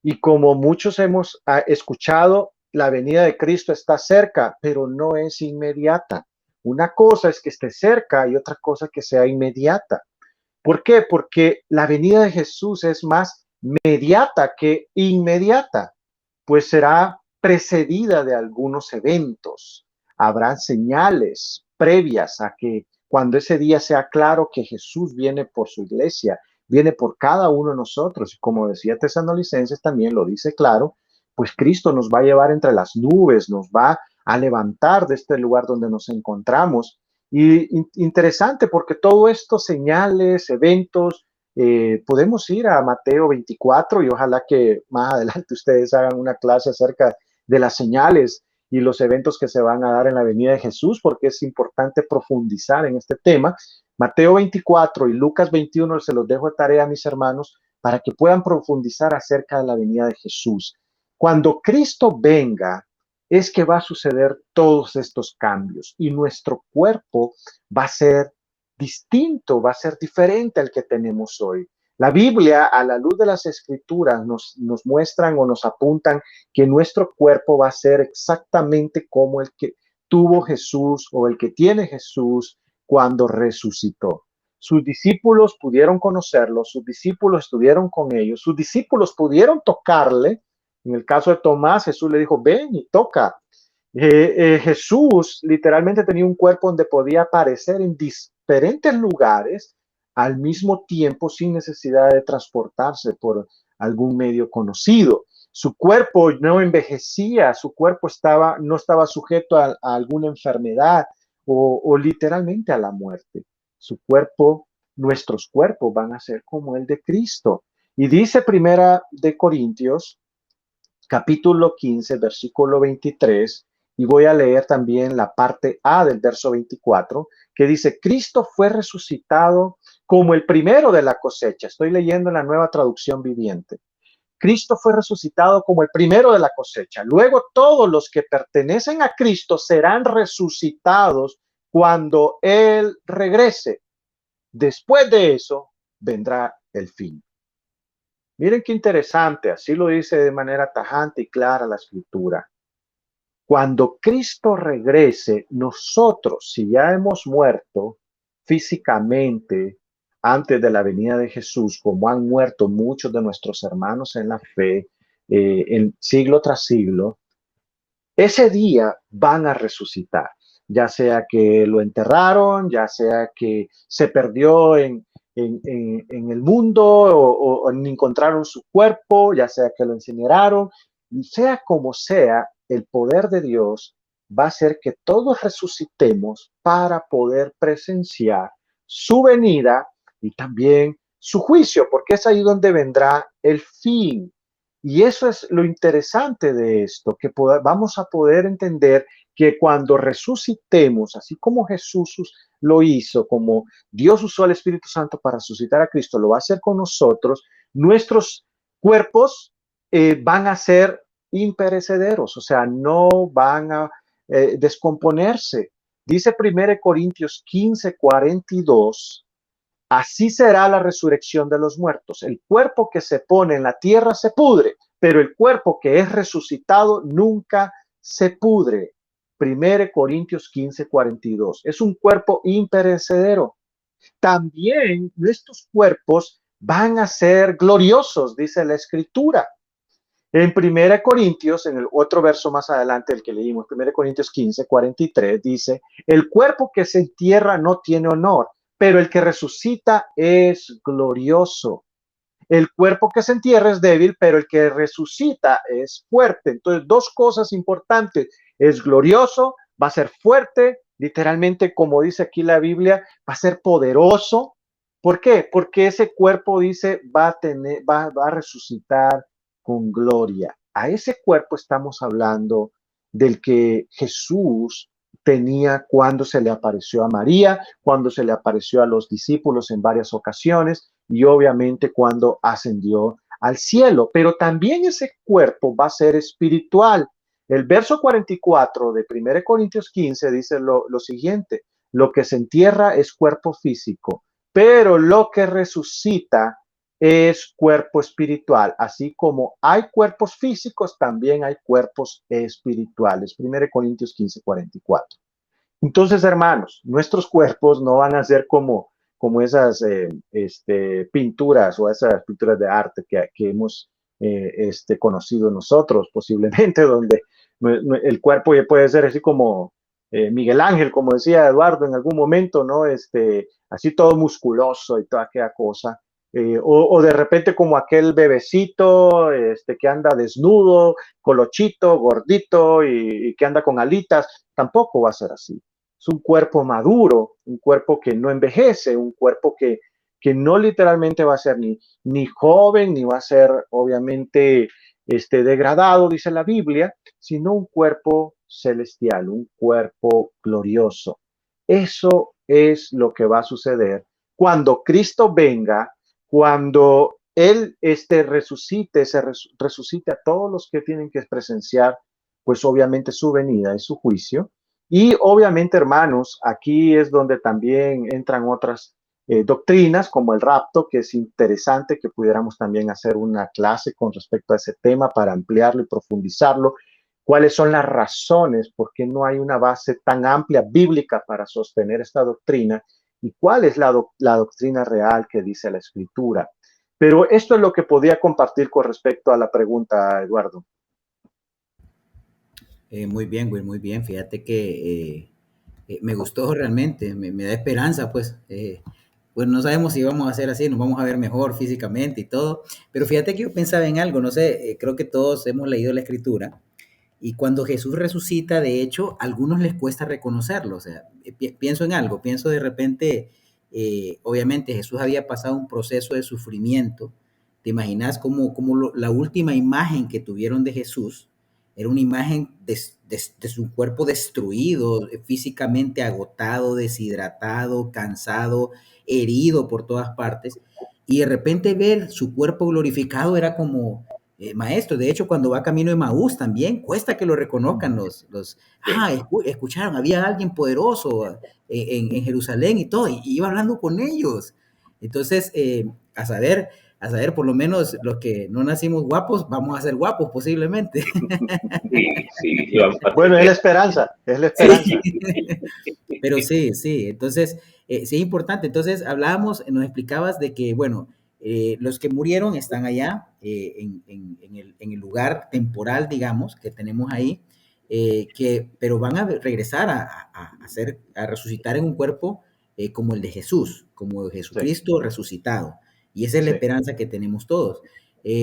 S3: Y como muchos hemos escuchado, la venida de Cristo está cerca, pero no es inmediata. Una cosa es que esté cerca y otra cosa que sea inmediata. ¿Por qué? Porque la venida de Jesús es más mediata que inmediata, pues será precedida de algunos eventos. Habrá señales previas a que cuando ese día sea claro que Jesús viene por su iglesia, viene por cada uno de nosotros. Y como decía Tesalonicenses, también lo dice claro, pues Cristo nos va a llevar entre las nubes, nos va a levantar de este lugar donde nos encontramos. Y interesante porque todo esto, señales, eventos, podemos ir a Mateo 24 y ojalá que más adelante ustedes hagan una clase acerca de las señales y los eventos que se van a dar en la venida de Jesús, porque es importante profundizar en este tema. Mateo 24 y Lucas 21 se los dejo de tarea a mis hermanos para que puedan profundizar acerca de la venida de Jesús. Cuando Cristo venga, es que va a suceder todos estos cambios y nuestro cuerpo va a ser distinto, va a ser diferente al que tenemos hoy. La Biblia, a la luz de las Escrituras, nos muestran o nos apuntan que nuestro cuerpo va a ser exactamente como el que tuvo Jesús o el que tiene Jesús cuando resucitó. Sus discípulos pudieron conocerlo, sus discípulos estuvieron con ellos, sus discípulos pudieron tocarle. En el caso de Tomás, Jesús le dijo, ven y toca. Jesús literalmente tenía un cuerpo donde podía aparecer en diferentes lugares al mismo tiempo sin necesidad de transportarse por algún medio conocido. Su cuerpo no envejecía, su cuerpo no estaba sujeto a alguna enfermedad o literalmente a la muerte. Su cuerpo, nuestros cuerpos van a ser como el de Cristo. Y dice Primera de Corintios, capítulo 15, versículo 23, y voy a leer también la parte A del verso 24, que dice, Cristo fue resucitado como el primero de la cosecha. Estoy leyendo en la Nueva Traducción Viviente. Cristo fue resucitado como el primero de la cosecha. Luego todos los que pertenecen a Cristo serán resucitados cuando Él regrese. Después de eso vendrá el fin. Miren qué interesante, así lo dice de manera tajante y clara la Escritura. Cuando Cristo regrese, nosotros, si ya hemos muerto físicamente antes de la venida de Jesús, como han muerto muchos de nuestros hermanos en la fe, en siglo tras siglo, ese día van a resucitar, ya sea que lo enterraron, ya sea que se perdió en el mundo o encontraron su cuerpo, ya sea que lo incineraron, sea como sea, el poder de Dios va a hacer que todos resucitemos para poder presenciar su venida y también su juicio, porque es ahí donde vendrá el fin. Y eso es lo interesante de esto, que vamos a poder entender que cuando resucitemos, así como Jesús lo hizo, como Dios usó al Espíritu Santo para resucitar a Cristo, lo va a hacer con nosotros, nuestros cuerpos van a ser imperecederos, o sea, no van a descomponerse. Dice 1 Corintios 15, 42. Así será la resurrección de los muertos. El cuerpo que se pone en la tierra se pudre, pero el cuerpo que es resucitado nunca se pudre. 1 Corintios 15, 42. Es un cuerpo imperecedero. También nuestros cuerpos van a ser gloriosos, dice la Escritura. En 1 Corintios, en el otro verso más adelante, el que leímos, 1 Corintios 15, 43, dice, el cuerpo que se entierra no tiene honor, pero el que resucita es glorioso. El cuerpo que se entierra es débil, pero el que resucita es fuerte. Entonces, dos cosas importantes. Es glorioso, va a ser fuerte, literalmente, como dice aquí la Biblia, va a ser poderoso. ¿Por qué? Porque ese cuerpo, dice, va a resucitar con gloria. A ese cuerpo estamos hablando del que Jesús tenía cuando se le apareció a María, cuando se le apareció a los discípulos en varias ocasiones y obviamente cuando ascendió al cielo. Pero también ese cuerpo va a ser espiritual. El verso 44 de 1 Corintios 15 dice lo siguiente, lo que se entierra es cuerpo físico, pero lo que resucita es cuerpo espiritual. Así como hay cuerpos físicos, también hay cuerpos espirituales. 1 Corintios 15, 44. Entonces, hermanos, nuestros cuerpos no van a ser como esas pinturas o esas pinturas de arte que hemos conocido nosotros, posiblemente, donde el cuerpo ya puede ser así como Miguel Ángel, como decía Eduardo en algún momento, ¿no? Así todo musculoso y toda aquella cosa. O de repente como aquel bebecito que anda desnudo, colochito, gordito y que anda con alitas, tampoco va a ser así. Es un cuerpo maduro, un cuerpo que no envejece, un cuerpo que no literalmente va a ser ni joven, ni va a ser obviamente degradado, dice la Biblia, sino un cuerpo celestial, un cuerpo glorioso. Eso es lo que va a suceder cuando Cristo venga, cuando Él resucite, resucite a todos los que tienen que presenciar, pues obviamente su venida y su juicio. Y obviamente, hermanos, aquí es donde también entran otras doctrinas como el rapto, que es interesante que pudiéramos también hacer una clase con respecto a ese tema para ampliarlo y profundizarlo. ¿Cuáles son las razones por qué no hay una base tan amplia bíblica para sostener esta doctrina? ¿Y cuál es la doctrina real que dice la Escritura? Pero esto es lo que podía compartir con respecto a la pregunta, Eduardo.
S2: Muy bien, Will, muy bien. Fíjate que me gustó realmente, me da esperanza, pues. Pues no sabemos si vamos a hacer así, nos vamos a ver mejor físicamente y todo. Pero fíjate que yo pensaba en algo, no sé, creo que todos hemos leído la Escritura. Y cuando Jesús resucita, de hecho, a algunos les cuesta reconocerlo. O sea, pienso en algo, pienso de repente, obviamente Jesús había pasado un proceso de sufrimiento. ¿Te imaginas la última imagen que tuvieron de Jesús era una imagen de su cuerpo destruido, físicamente agotado, deshidratado, cansado, herido por todas partes? Y de repente ver su cuerpo glorificado era como maestro. De hecho, cuando va camino de Maús también cuesta que lo reconozcan escucharon, había alguien poderoso en Jerusalén y todo, y iba hablando con ellos. Entonces, a saber, por lo menos los que no nacimos guapos, vamos a ser guapos posiblemente.
S1: Sí, sí,
S3: bueno, es la esperanza, es la esperanza.
S2: Sí. Pero sí, sí, entonces, sí es importante. Entonces, hablábamos, nos explicabas de que, bueno, los que murieron están allá en el lugar temporal, digamos, que tenemos ahí, pero van a regresar a resucitar en un cuerpo como el de Jesús, como Jesucristo sí. Resucitado. Y esa es la sí. Esperanza que tenemos todos.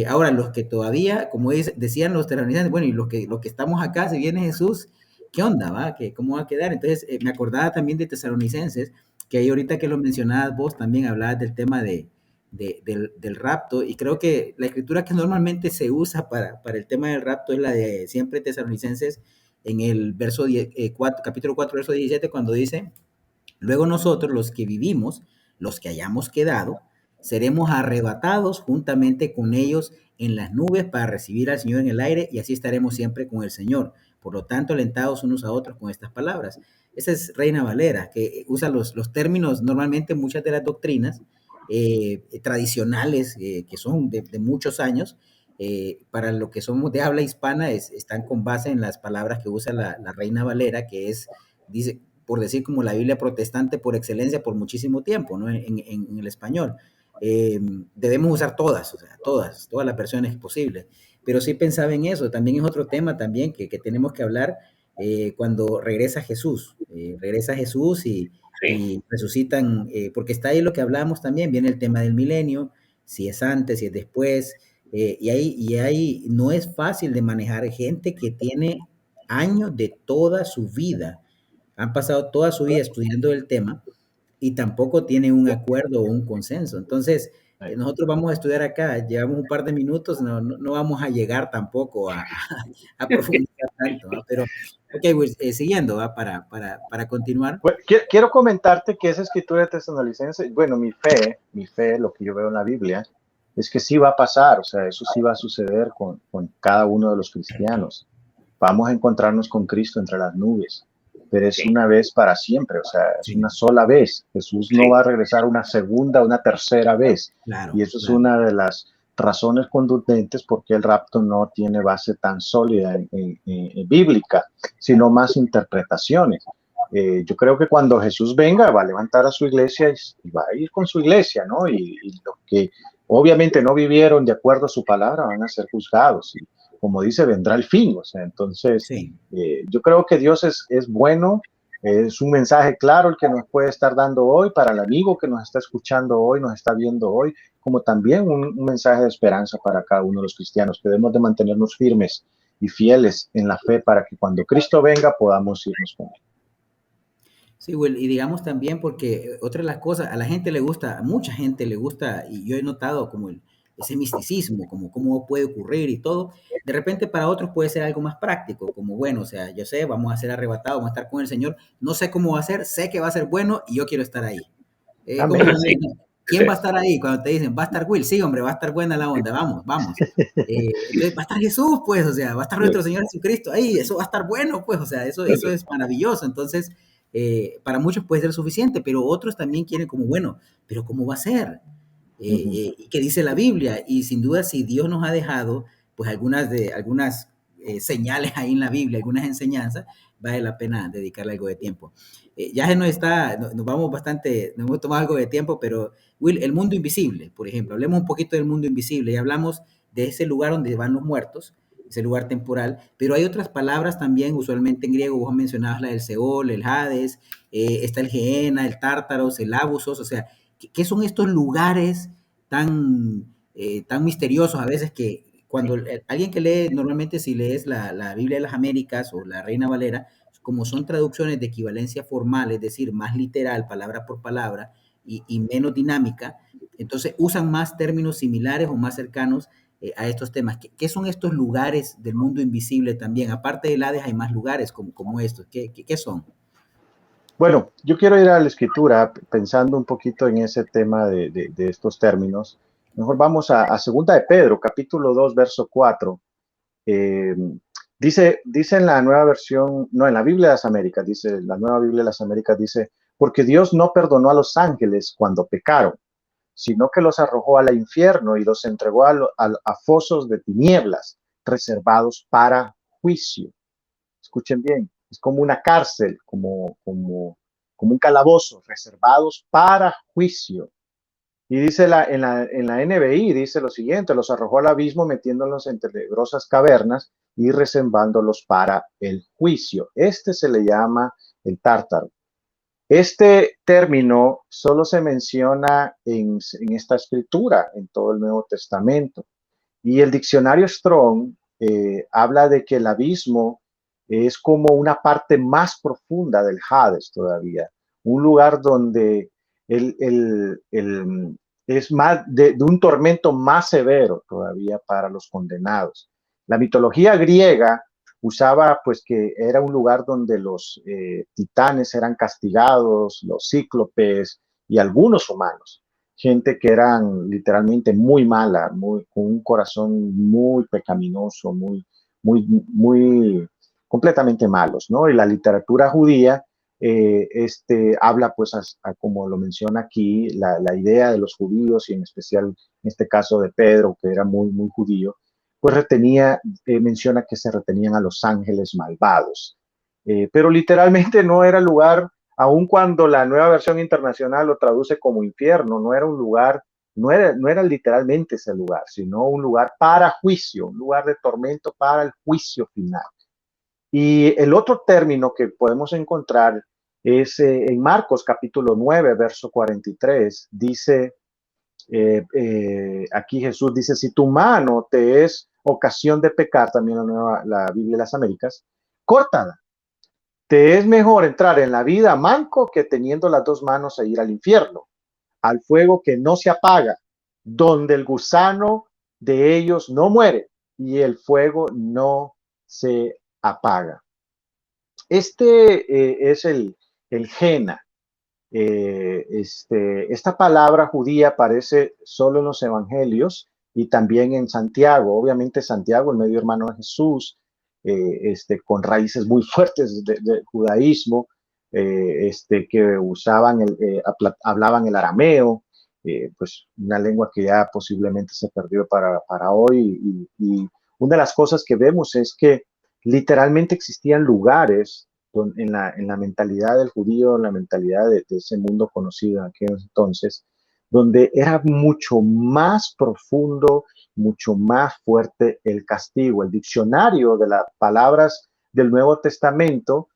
S2: Ahora, los que todavía, como decían los tesalonicenses, bueno, y los que estamos acá, si viene Jesús, ¿qué onda, va? ¿Cómo va a quedar? Entonces, me acordaba también de Tesalonicenses, que ahí ahorita que lo mencionabas vos, también hablabas del tema del rapto, y creo que la escritura que normalmente se usa para el tema del rapto es la de siempre Tesalonicenses, en el verso 4, capítulo 4, verso 17, cuando dice, luego nosotros, los que vivimos, los que hayamos quedado, seremos arrebatados juntamente con ellos en las nubes para recibir al Señor en el aire, y así estaremos siempre con el Señor. Por lo tanto, alentados unos a otros con estas palabras. Esa es Reina Valera, que usa los términos, normalmente muchas de las doctrinas tradicionales, que son de muchos años, para lo que somos de habla hispana, están con base en las palabras que usa la Reina Valera, que dice, por decir como la Biblia protestante por excelencia por muchísimo tiempo, ¿no? En el español. Debemos usar todas, o sea, todas las versiones posibles. Pero sí pensaba en eso, también es otro tema también que tenemos que hablar cuando regresa Jesús y resucitan, porque está ahí lo que hablamos también, viene el tema del milenio, si es antes, si es después, y ahí no es fácil de manejar gente que tiene años de toda su vida, han pasado toda su vida estudiando el tema y tampoco tienen un acuerdo o un consenso. Entonces, nosotros vamos a estudiar acá, llevamos un par de minutos, no vamos a llegar tampoco a profundizar tanto, ¿no? Pero, ok, pues, siguiendo, ¿va? Para continuar.
S3: Bueno, quiero comentarte que esa escritura de Tesalonicenses, bueno, mi fe, lo que yo veo en la Biblia, es que sí va a pasar, o sea, eso sí va a suceder con cada uno de los cristianos. Vamos a encontrarnos con Cristo entre las nubes, pero es una vez para siempre, o sea, es una sola vez. Jesús no va a regresar una segunda, una tercera vez. Claro, y eso es una de las razones contundentes por qué el rapto no tiene base tan sólida en bíblica, sino más interpretaciones. Yo creo que cuando Jesús venga va a levantar a su iglesia y va a ir con su iglesia, ¿no? Y los que obviamente no vivieron de acuerdo a su palabra van a ser juzgados. Y como dice, vendrá el fin. O sea, entonces, sí. Yo creo que Dios es bueno. Es un mensaje claro el que nos puede estar dando hoy para el amigo que nos está escuchando hoy, nos está viendo hoy, como también un mensaje de esperanza para cada uno de los cristianos, que debemos de mantenernos firmes y fieles en la fe para que cuando Cristo venga podamos irnos con él.
S2: Sí, Will, y digamos también porque otra de las cosas, a la gente le gusta, a mucha gente le gusta, y yo he notado como ese misticismo, como cómo puede ocurrir y todo. De repente para otros puede ser algo más práctico, como bueno, o sea, yo sé, vamos a ser arrebatados, vamos a estar con el Señor, no sé cómo va a ser, sé que va a ser bueno y yo quiero estar ahí. Como,
S3: Amén.
S1: Sí,
S2: ¿quién va a estar ahí? Cuando te dicen, va a estar Will, sí, hombre, va a estar buena la onda, vamos, vamos. Entonces va a estar Jesús, pues, o sea, va a estar nuestro Señor Jesucristo ahí, eso va a estar bueno, pues, o sea, eso es maravilloso. Entonces, para muchos puede ser suficiente, pero otros también quieren como, bueno, pero ¿cómo va a ser? ¿Qué dice la Biblia? Y sin duda, si Dios nos ha dejado, pues algunas señales ahí en la Biblia, algunas enseñanzas, vale la pena dedicarle algo de tiempo. Ya se nos vamos bastante, nos hemos tomado algo de tiempo, pero Will, el mundo invisible, por ejemplo, hablemos un poquito del mundo invisible y hablamos de ese lugar donde van los muertos, ese lugar temporal, pero hay otras palabras también, usualmente en griego, vos mencionabas la del Seol, el Hades, está el Gehenna, el Tártaros, el Abusos, o sea, ¿qué son estos lugares tan misteriosos a veces que cuando alguien que lee, normalmente si lees la Biblia de las Américas o la Reina Valera, como son traducciones de equivalencia formal, es decir, más literal, palabra por palabra, y menos dinámica, entonces usan más términos similares o más cercanos a estos temas. ¿Qué son estos lugares del mundo invisible también? Aparte del Hades hay más lugares como estos. ¿Qué son?
S3: Bueno, yo quiero ir a la escritura pensando un poquito en ese tema de estos términos. Mejor vamos a Segunda de Pedro, capítulo 2, verso 4. Eh, dice en la nueva versión, no, en la Biblia de las Américas, dice, la nueva Biblia de las Américas dice, porque Dios no perdonó a los ángeles cuando pecaron, sino que los arrojó al infierno y los entregó a fosos de tinieblas reservados para juicio. Escuchen bien, es como una cárcel, como un calabozo, reservados para juicio. Y dice en la NBI, dice lo siguiente, los arrojó al abismo metiéndolos en tenebrosas cavernas y reservándolos para el juicio. Este se le llama el tártaro. Este término solo se menciona en esta escritura, en todo el Nuevo Testamento. Y el diccionario Strong habla de que el abismo es como una parte más profunda del Hades todavía, un lugar donde es más de un tormento más severo todavía para los condenados. La mitología griega usaba pues que era un lugar donde los titanes eran castigados, los cíclopes y algunos humanos, gente que eran literalmente muy mala, con un corazón muy pecaminoso, muy completamente malos, ¿no? Y la literatura judía habla, pues, como lo menciona aquí, la idea de los judíos y en especial en este caso de Pedro, que era muy judío, pues menciona que se retenían a los ángeles malvados. Pero literalmente no era lugar, aun cuando la nueva versión internacional lo traduce como infierno, no era un lugar, no era literalmente ese lugar, sino un lugar para juicio, un lugar de tormento para el juicio final. Y el otro término que podemos encontrar es en Marcos capítulo 9, verso 43, dice, aquí Jesús dice, si tu mano te es ocasión de pecar, también la Biblia de las Américas, córtala. Te es mejor entrar en la vida manco que teniendo las dos manos e ir al infierno, al fuego que no se apaga, donde el gusano de ellos no muere y el fuego no se apaga. Es el Gena. Esta palabra judía aparece solo en los evangelios y también en Santiago. Obviamente Santiago, el medio hermano de Jesús, con raíces muy fuertes de judaísmo, que hablaban el arameo, pues una lengua que ya posiblemente se perdió para hoy. Y una de las cosas que vemos es que literalmente existían lugares en la mentalidad del judío, en la mentalidad de ese mundo conocido en aquel entonces, donde era mucho más profundo, mucho más fuerte el castigo. El diccionario de las palabras del Nuevo Testamento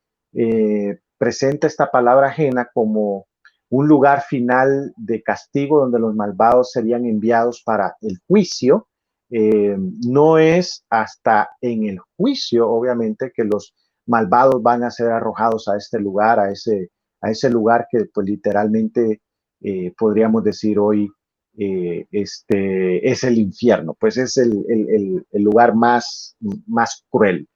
S3: presenta esta palabra ajena como un lugar final de castigo donde los malvados serían enviados para el juicio. No es hasta en el juicio, obviamente, que los malvados van a ser arrojados a este lugar, a ese lugar que pues literalmente podríamos decir hoy es el infierno, pues es el lugar más cruel.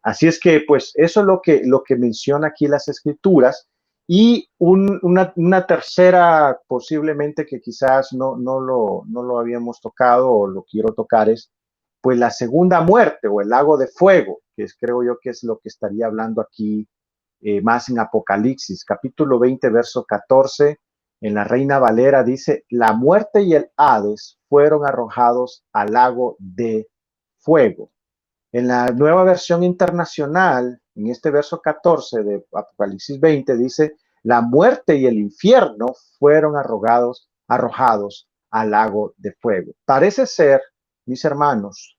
S3: Así es que, pues, eso es lo que menciona aquí las escrituras. Y una tercera, posiblemente que quizás no lo habíamos tocado o lo quiero tocar, es pues la segunda muerte o el lago de fuego, que creo yo que es lo que estaría hablando aquí más en Apocalipsis, capítulo 20, verso 14, en la Reina Valera dice, la muerte y el Hades fueron arrojados al lago de fuego. En la nueva versión internacional, en este verso 14 de Apocalipsis 20, dice, la muerte y el infierno fueron arrojados al lago de fuego. Parece ser, mis hermanos,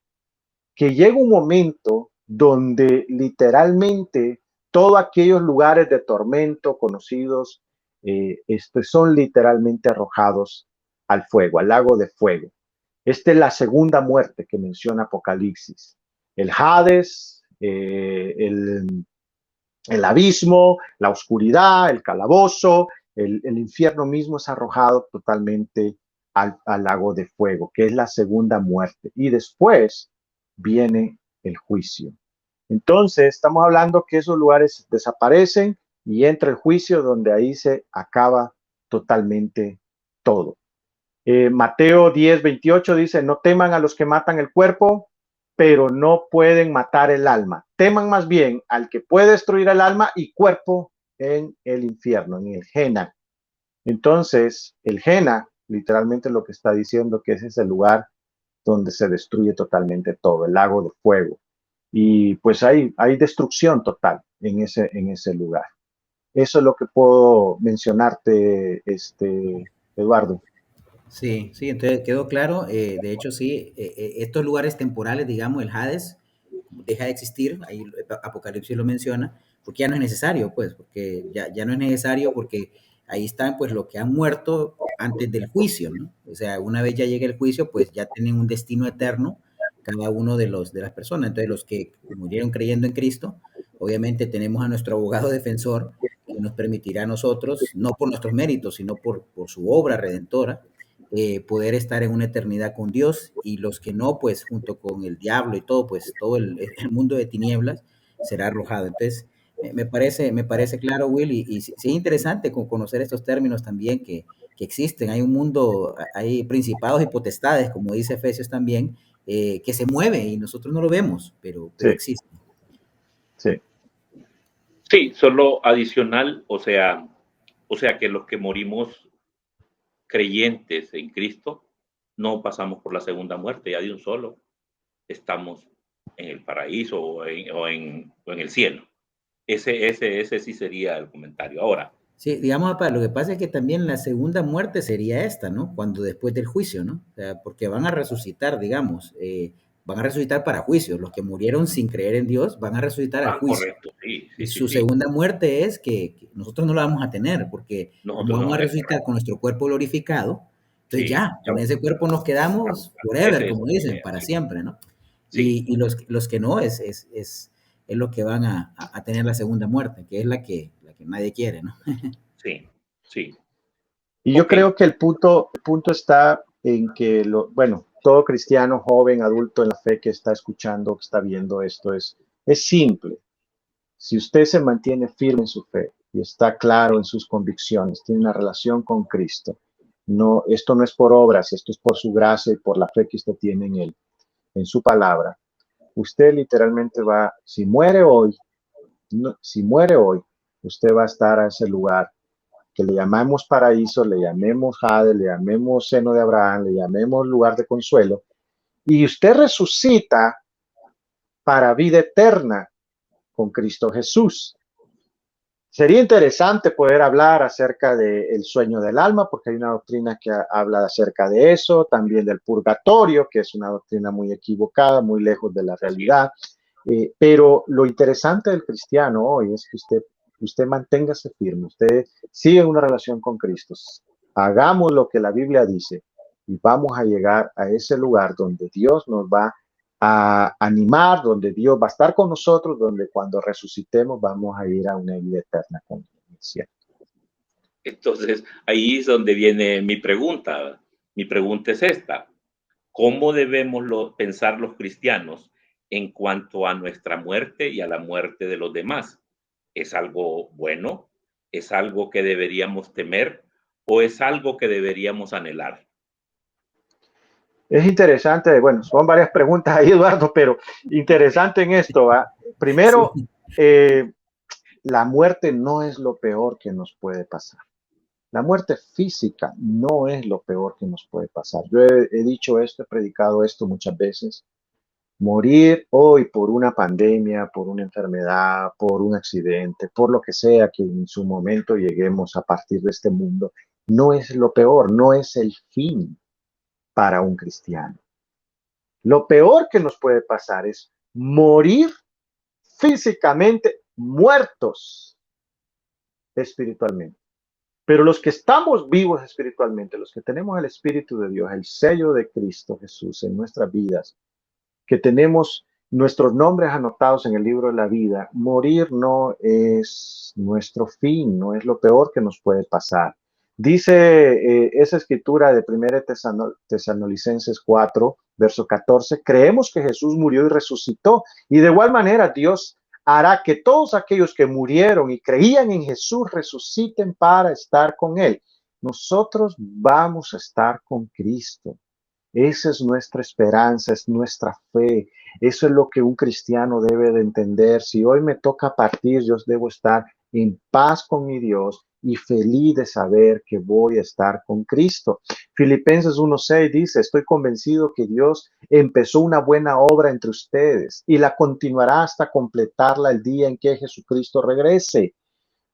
S3: que llega un momento donde literalmente todos aquellos lugares de tormento conocidos son literalmente arrojados al fuego, al lago de fuego. Esta es la segunda muerte que menciona Apocalipsis. El Hades, el abismo, la oscuridad, el calabozo, el infierno mismo es arrojado totalmente al lago de fuego, que es la segunda muerte. Y después viene el juicio. Entonces, estamos hablando que esos lugares desaparecen y entra el juicio donde ahí se acaba totalmente todo. Mateo 10:28 dice, no teman a los que matan el cuerpo, pero no pueden matar el alma. Teman más bien al que puede destruir el alma y cuerpo en el infierno, en el Gena. Entonces, el Gena, literalmente lo que está diciendo que ese es el lugar donde se destruye totalmente todo, el lago de fuego. Y pues hay destrucción total en ese lugar. Eso es lo que puedo mencionarte, Eduardo.
S2: Sí, sí, entonces quedó claro. De hecho, sí, estos lugares temporales, digamos, el Hades, deja de existir, ahí Apocalipsis lo menciona, porque ya no es necesario, pues, porque ya no es necesario porque ahí están, pues, los que han muerto antes del juicio, ¿no? O sea, una vez ya llegue el juicio, pues ya tienen un destino eterno cada uno de las personas. Entonces, los que murieron creyendo en Cristo, obviamente tenemos a nuestro abogado defensor que nos permitirá a nosotros, no por nuestros méritos, sino por su obra redentora, poder estar en una eternidad con Dios, y los que no, pues junto con el diablo y todo, pues todo el mundo de tinieblas será arrojado. Entonces, me parece claro, Will, y sí es interesante conocer estos términos también que existen. Hay un mundo, hay principados y potestades, como dice Efesios también, que se mueve y nosotros no lo vemos, pero
S3: Sí,
S2: existe.
S3: sí.
S1: Sí, solo adicional, o sea que los que morimos creyentes en Cristo no pasamos por la segunda muerte, ya de un solo estamos en el paraíso o en el cielo. Ese sí sería el comentario. Ahora,
S2: Sí, digamos, papá, lo que pasa es que también la segunda muerte sería esta, ¿no? Cuando después del juicio, ¿no? O sea, porque van a resucitar, digamos, van a resucitar para juicio. Los que murieron sin creer en Dios van a resucitar al juicio.
S1: correcto, sí,
S2: Y
S1: sí, sí,
S2: su
S1: sí.
S2: segunda muerte es que nosotros no la vamos a tener, porque como
S1: Nosotros
S2: vamos
S1: no,
S2: a
S1: es
S2: resucitar con
S1: correcto.
S2: nuestro cuerpo glorificado, entonces
S1: Sí,
S2: ya, con ese cuerpo nos quedamos forever,
S1: ese es
S2: como
S1: la
S2: dicen,
S1: idea,
S2: para
S1: sí,
S2: siempre, ¿no?
S1: sí,
S2: Y los que no, es lo que van a tener la segunda muerte, que es la que nadie quiere, ¿no?
S1: sí, sí.
S3: Y yo
S1: Ok,
S3: creo que el punto está en que, bueno, todo cristiano, joven, adulto en la fe que está escuchando, que está viendo esto, es simple. Si usted se mantiene firme en su fe y está claro en sus convicciones, tiene una relación con Cristo, no, esto no es por obras, esto es por su gracia y por la fe que usted tiene en Él, en su palabra. Usted literalmente va, si muere hoy, no, si muere hoy, usted va a estar a ese lugar que le llamamos paraíso, le llamemos Hades, le llamemos seno de Abraham, le llamemos lugar de consuelo, y usted resucita para vida eterna con Cristo Jesús. Sería interesante poder hablar acerca del sueño del alma, porque hay una doctrina que habla acerca de eso, también del purgatorio, que es una doctrina muy equivocada, muy lejos de la
S1: así es.
S3: realidad. Pero lo interesante del cristiano hoy es que usted manténgase firme, usted sigue una relación con Cristo. Hagamos lo que la Biblia dice y vamos a llegar a ese lugar donde Dios nos va a animar, donde Dios va a estar con nosotros, donde cuando resucitemos vamos a ir a una vida eterna con Él.
S1: Entonces, ahí es donde viene mi pregunta. Mi pregunta es esta. ¿Cómo debemos pensar los cristianos en cuanto a nuestra muerte y a la muerte de los demás? ¿Es algo bueno? ¿Es algo que deberíamos temer? ¿O es algo que deberíamos anhelar?
S3: Es interesante, bueno, son varias preguntas ahí, Eduardo, pero interesante en esto, ¿va? Primero,
S2: Sí.
S3: la muerte no es lo peor que nos puede pasar. La muerte física no es lo peor que nos puede pasar. Yo he dicho esto, he predicado esto muchas veces. Morir hoy por una pandemia, por una enfermedad, por un accidente, por lo que sea que en su momento lleguemos a partir de este mundo, no es lo peor, no es el fin para un cristiano. Lo peor que nos puede pasar es morir físicamente muertos espiritualmente. Pero los que estamos vivos espiritualmente, los que tenemos el Espíritu de Dios, el sello de Cristo Jesús en nuestras vidas, que tenemos nuestros nombres anotados en el libro de la vida, morir no es nuestro fin, no es lo peor que nos puede pasar. Dice esa escritura de 1 Tesalonicenses 4, verso 14, creemos que Jesús murió y resucitó, y de igual manera Dios hará que todos aquellos que murieron y creían en Jesús resuciten para estar con Él. Nosotros vamos a estar con Cristo. Esa es nuestra esperanza, es nuestra fe. Eso es lo que un cristiano debe de entender. Si hoy me toca partir, yo debo estar en paz con mi Dios y feliz de saber que voy a estar con Cristo. Filipenses 1:6 dice, estoy convencido que Dios empezó una buena obra entre ustedes y la continuará hasta completarla el día en que Jesucristo regrese.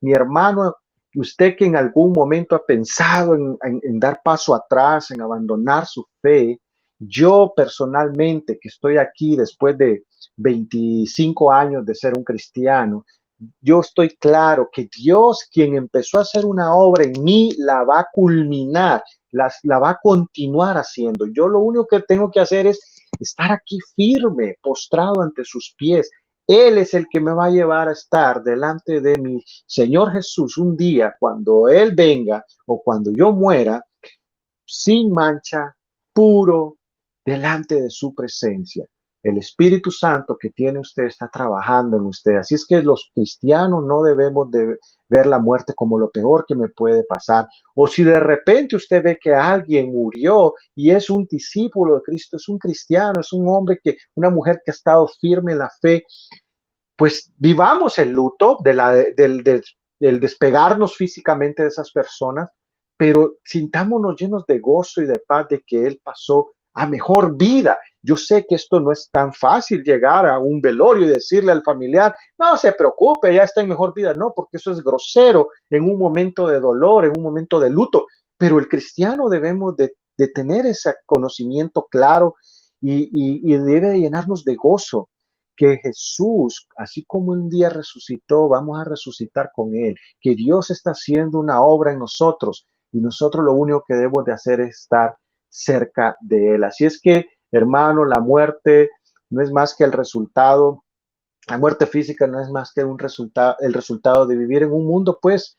S3: Mi hermano, usted que en algún momento ha pensado en dar paso atrás, en abandonar su fe, yo personalmente que estoy aquí después de 25 años de ser un cristiano, yo estoy claro que Dios, quien empezó a hacer una obra en mí, la va a culminar, la va a continuar haciendo. Yo lo único que tengo que hacer es estar aquí firme, postrado ante sus pies. Él es el que me va a llevar a estar delante de mi Señor Jesús un día cuando Él venga o cuando yo muera, sin mancha, puro, delante de su presencia. El Espíritu Santo que tiene usted está trabajando en usted. Así es que los cristianos no debemos de ver la muerte como lo peor que me puede pasar. O si de repente usted ve que alguien murió y es un discípulo de Cristo, es un cristiano, es un hombre una mujer que ha estado firme en la fe, pues vivamos el luto del despegarnos físicamente de esas personas, pero sintámonos llenos de gozo y de paz de que Él pasó a mejor vida. Yo sé que esto no es tan fácil llegar a un velorio y decirle al familiar, no se preocupe, ya está en mejor vida. No, porque eso es grosero en un momento de dolor, en un momento de luto. Pero el cristiano debemos de tener ese conocimiento claro y debe llenarnos de gozo que Jesús, así como un día resucitó, vamos a resucitar con Él, que Dios está haciendo una obra en nosotros y nosotros lo único que debemos de hacer es estar cerca de Él. Así es que, hermano, la muerte no es más que el resultado, la muerte física no es más que el resultado de vivir en un mundo, pues,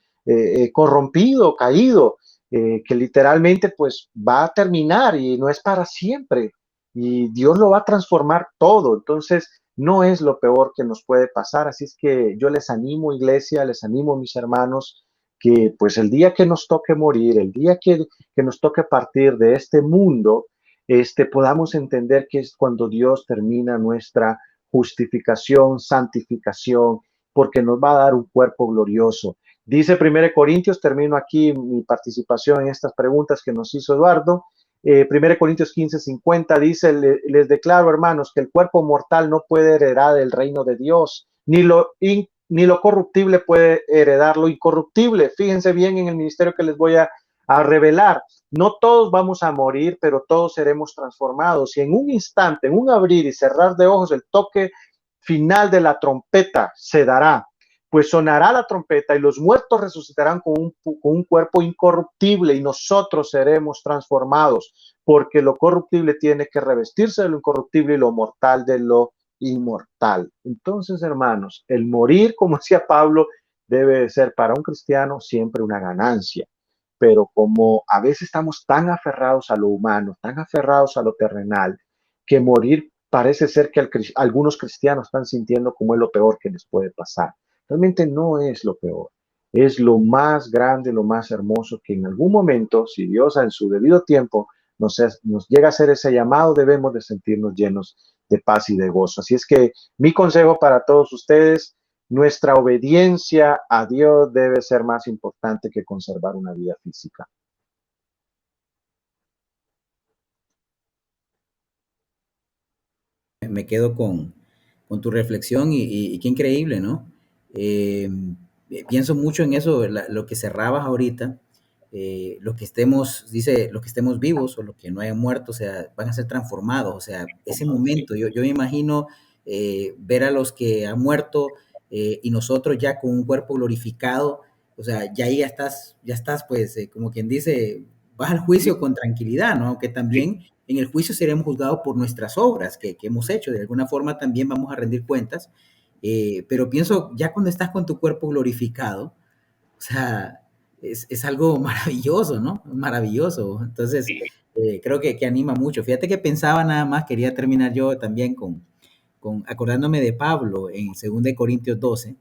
S3: corrompido, caído, que literalmente, pues, va a terminar y no es para siempre. Y Dios lo va a transformar todo. Entonces, no es lo peor que nos puede pasar. Así es que yo les animo, iglesia, les animo, mis hermanos, que pues el día que nos toque morir, el día que nos toque partir de este mundo, podamos entender que es cuando Dios termina nuestra justificación, santificación, porque nos va a dar un cuerpo glorioso. Dice 1 Corintios, termino aquí mi participación en estas preguntas que nos hizo Eduardo. 1 Corintios 15:50 dice, les declaro, hermanos, que el cuerpo mortal no puede heredar el reino de Dios, ni lo corruptible puede heredar lo incorruptible. Fíjense bien en el ministerio que les voy a revelar. No todos vamos a morir, pero todos seremos transformados. Y en un instante, en un abrir y cerrar de ojos, el toque final de la trompeta se dará. Pues sonará la trompeta y los muertos resucitarán con un cuerpo incorruptible y nosotros seremos transformados, porque lo corruptible tiene que revestirse de lo incorruptible y lo mortal de lo inmortal. Entonces, hermanos, el morir, como decía Pablo, debe ser para un cristiano siempre una ganancia. Pero como a veces estamos tan aferrados a lo humano, tan aferrados a lo terrenal, que morir parece ser que algunos cristianos están sintiendo como es lo peor que les puede pasar. Realmente no es lo peor, es lo más grande, lo más hermoso que en algún momento, si Dios en su debido tiempo nos llega a hacer ese llamado, debemos de sentirnos llenos de paz y de gozo. Así es que mi consejo para todos ustedes, nuestra obediencia a Dios debe ser más importante que conservar una vida física.
S2: Me quedo con tu reflexión y qué increíble, ¿no? Eh, Pienso mucho en eso, lo que cerrabas ahorita, los que estemos, dice, los que estemos vivos o los que no hayan muerto, o sea, van a ser transformados, o sea, ese momento, yo me imagino ver a los que han muerto y nosotros ya con un cuerpo glorificado, o sea, ya ahí ya estás, pues, como quien dice, vas al juicio con tranquilidad, ¿no? Aunque también en el juicio seremos juzgados por nuestras obras que hemos hecho. De alguna forma también vamos a rendir cuentas. Pero pienso, ya cuando estás con tu cuerpo glorificado, o sea, es algo maravilloso, ¿no? Maravilloso. Entonces,
S1: Sí.
S2: creo que anima mucho. Fíjate que pensaba nada más, quería terminar yo también acordándome de Pablo en 2 Corintios 12,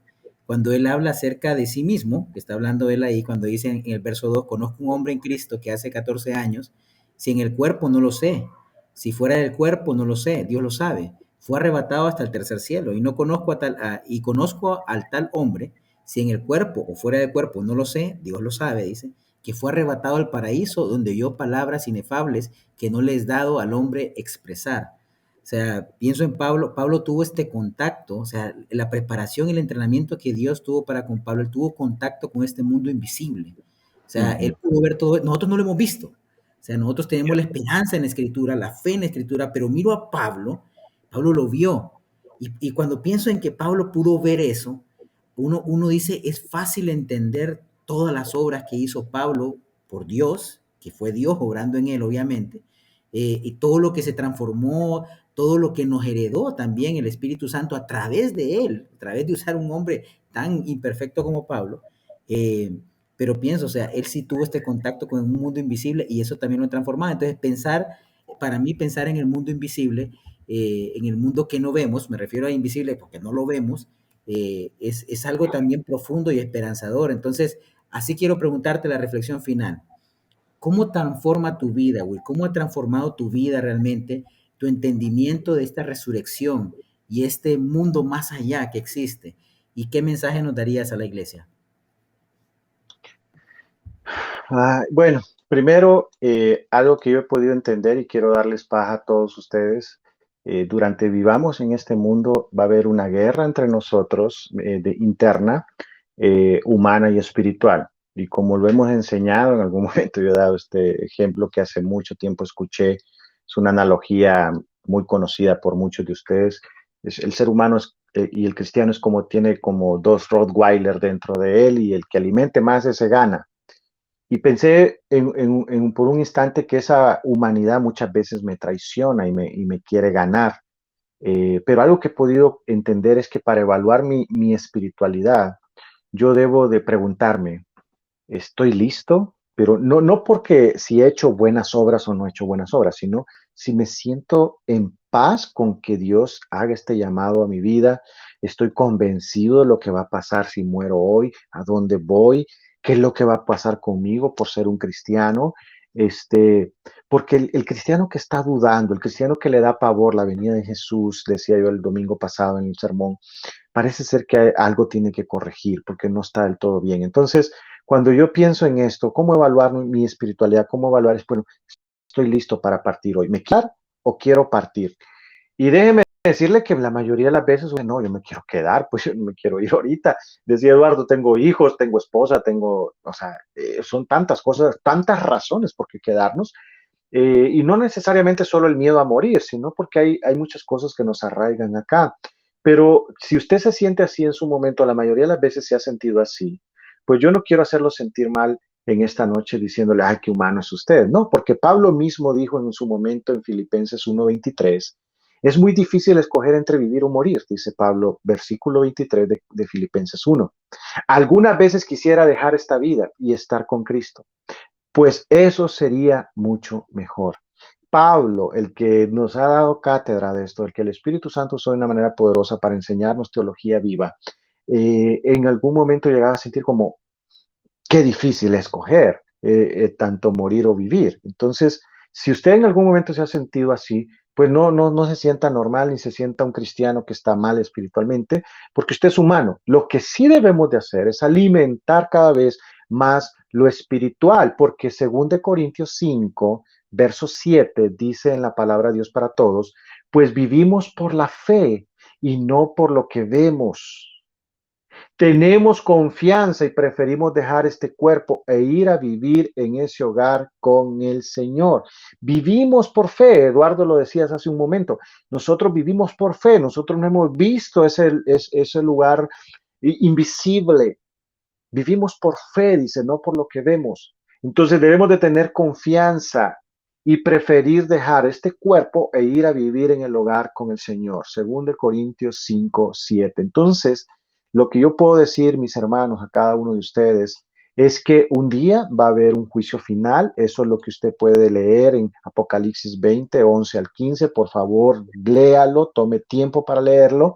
S2: cuando él habla acerca de sí mismo, que está hablando él ahí, cuando dice en el verso 2, conozco un hombre en Cristo que hace 14 años, si en el cuerpo no lo sé, si fuera del cuerpo no lo sé, Dios lo sabe, fue arrebatado hasta el tercer cielo y no conozco y conozco al tal hombre, si en el cuerpo o fuera del cuerpo no lo sé, Dios lo sabe, dice, que fue arrebatado al paraíso donde oyó palabras inefables que no le es dado al hombre expresar. O sea, pienso en Pablo, Pablo tuvo este contacto, o sea, la preparación y el entrenamiento que Dios tuvo para con Pablo, él tuvo contacto con este mundo invisible. O sea, él pudo ver todo, nosotros no lo hemos visto. O sea, nosotros tenemos la esperanza en la Escritura, la fe en la Escritura, pero miro a Pablo, Pablo lo vio. Y cuando pienso en que Pablo pudo ver eso, uno dice, es fácil entender todas las obras que hizo Pablo por Dios, que fue Dios obrando en él, obviamente, y todo lo que se transformó, todo lo que nos heredó también el Espíritu Santo a través de él, a través de usar un hombre tan imperfecto como Pablo. Pero pienso, o sea, él sí tuvo este contacto con un mundo invisible y eso también lo transformaba. Entonces, para mí, pensar en el mundo invisible, en el mundo que no vemos, me refiero a invisible porque no lo vemos, es algo también profundo y esperanzador. Entonces, así quiero preguntarte la reflexión final. ¿Cómo transforma tu vida, Will? ¿Cómo ha transformado tu vida realmente, tu entendimiento de esta resurrección y este mundo más allá que existe? ¿Y qué mensaje nos darías a la iglesia?
S3: Bueno, primero, algo que yo he podido entender y quiero darles paz a todos ustedes. Durante vivamos en este mundo va a haber una guerra entre nosotros interna, humana y espiritual. Y como lo hemos enseñado, en algún momento yo he dado este ejemplo que hace mucho tiempo escuché, es una analogía muy conocida por muchos de ustedes. El ser humano y el cristiano es como tiene como dos Rottweiler dentro de él y el que alimente más ese gana. Y pensé por un instante que esa humanidad muchas veces me traiciona y me quiere ganar. Pero algo que he podido entender es que para evaluar mi espiritualidad, yo debo de preguntarme, ¿estoy listo? Pero no porque si he hecho buenas obras o no he hecho buenas obras, sino si me siento en paz con que Dios haga este llamado a mi vida, estoy convencido de lo que va a pasar si muero hoy, a dónde voy, qué es lo que va a pasar conmigo por ser un cristiano. Este, porque el cristiano que está dudando, el cristiano que le da pavor la venida de Jesús, decía yo el domingo pasado en el sermón, parece ser que algo tiene que corregir porque no está del todo bien. Entonces, cuando yo pienso en esto, ¿cómo evaluar mi espiritualidad? ¿Cómo evaluar? Bueno, estoy listo para partir hoy. ¿Me quiero o quiero partir? Y déjeme decirle que la mayoría de las veces, bueno, yo me quiero quedar, pues yo no me quiero ir ahorita. Decía Eduardo, tengo hijos, tengo esposa, o sea, son tantas cosas, tantas razones por qué quedarnos. Y no necesariamente solo el miedo a morir, sino porque hay muchas cosas que nos arraigan acá. Pero si usted se siente así en su momento, la mayoría de las veces se ha sentido así, pues yo no quiero hacerlo sentir mal en esta noche diciéndole, ay, qué humano es usted. No, porque Pablo mismo dijo en su momento en Filipenses 1:23, Es muy difícil escoger entre vivir o morir, dice Pablo, versículo 23 de Filipenses 1. Algunas veces quisiera dejar esta vida y estar con Cristo, pues eso sería mucho mejor. Pablo, el que nos ha dado cátedra de esto, el que el Espíritu Santo usó de una manera poderosa para enseñarnos teología viva, en algún momento llegaba a sentir como, qué difícil escoger, tanto morir o vivir. Entonces, si usted en algún momento se ha sentido así, pues no se sienta normal ni se sienta un cristiano que está mal espiritualmente, porque usted es humano. Lo que sí debemos de hacer es alimentar cada vez más lo espiritual, porque según de Corintios 5, verso 7, dice en la palabra Dios para todos, pues vivimos por la fe y no por lo que vemos. Tenemos confianza y preferimos dejar este cuerpo e ir a vivir en ese hogar con el Señor. Vivimos por fe, Eduardo lo decías hace un momento, nosotros vivimos por fe, nosotros no hemos visto ese lugar invisible. Vivimos por fe, dice, no por lo que vemos. Entonces debemos de tener confianza y preferir dejar este cuerpo e ir a vivir en el hogar con el Señor, según de Corintios 5, 7. Entonces, lo que yo puedo decir, mis hermanos, a cada uno de ustedes, es que un día va a haber un juicio final. Eso es lo que usted puede leer en Apocalipsis 20, 11 al 15. Por favor, léalo, tome tiempo para leerlo.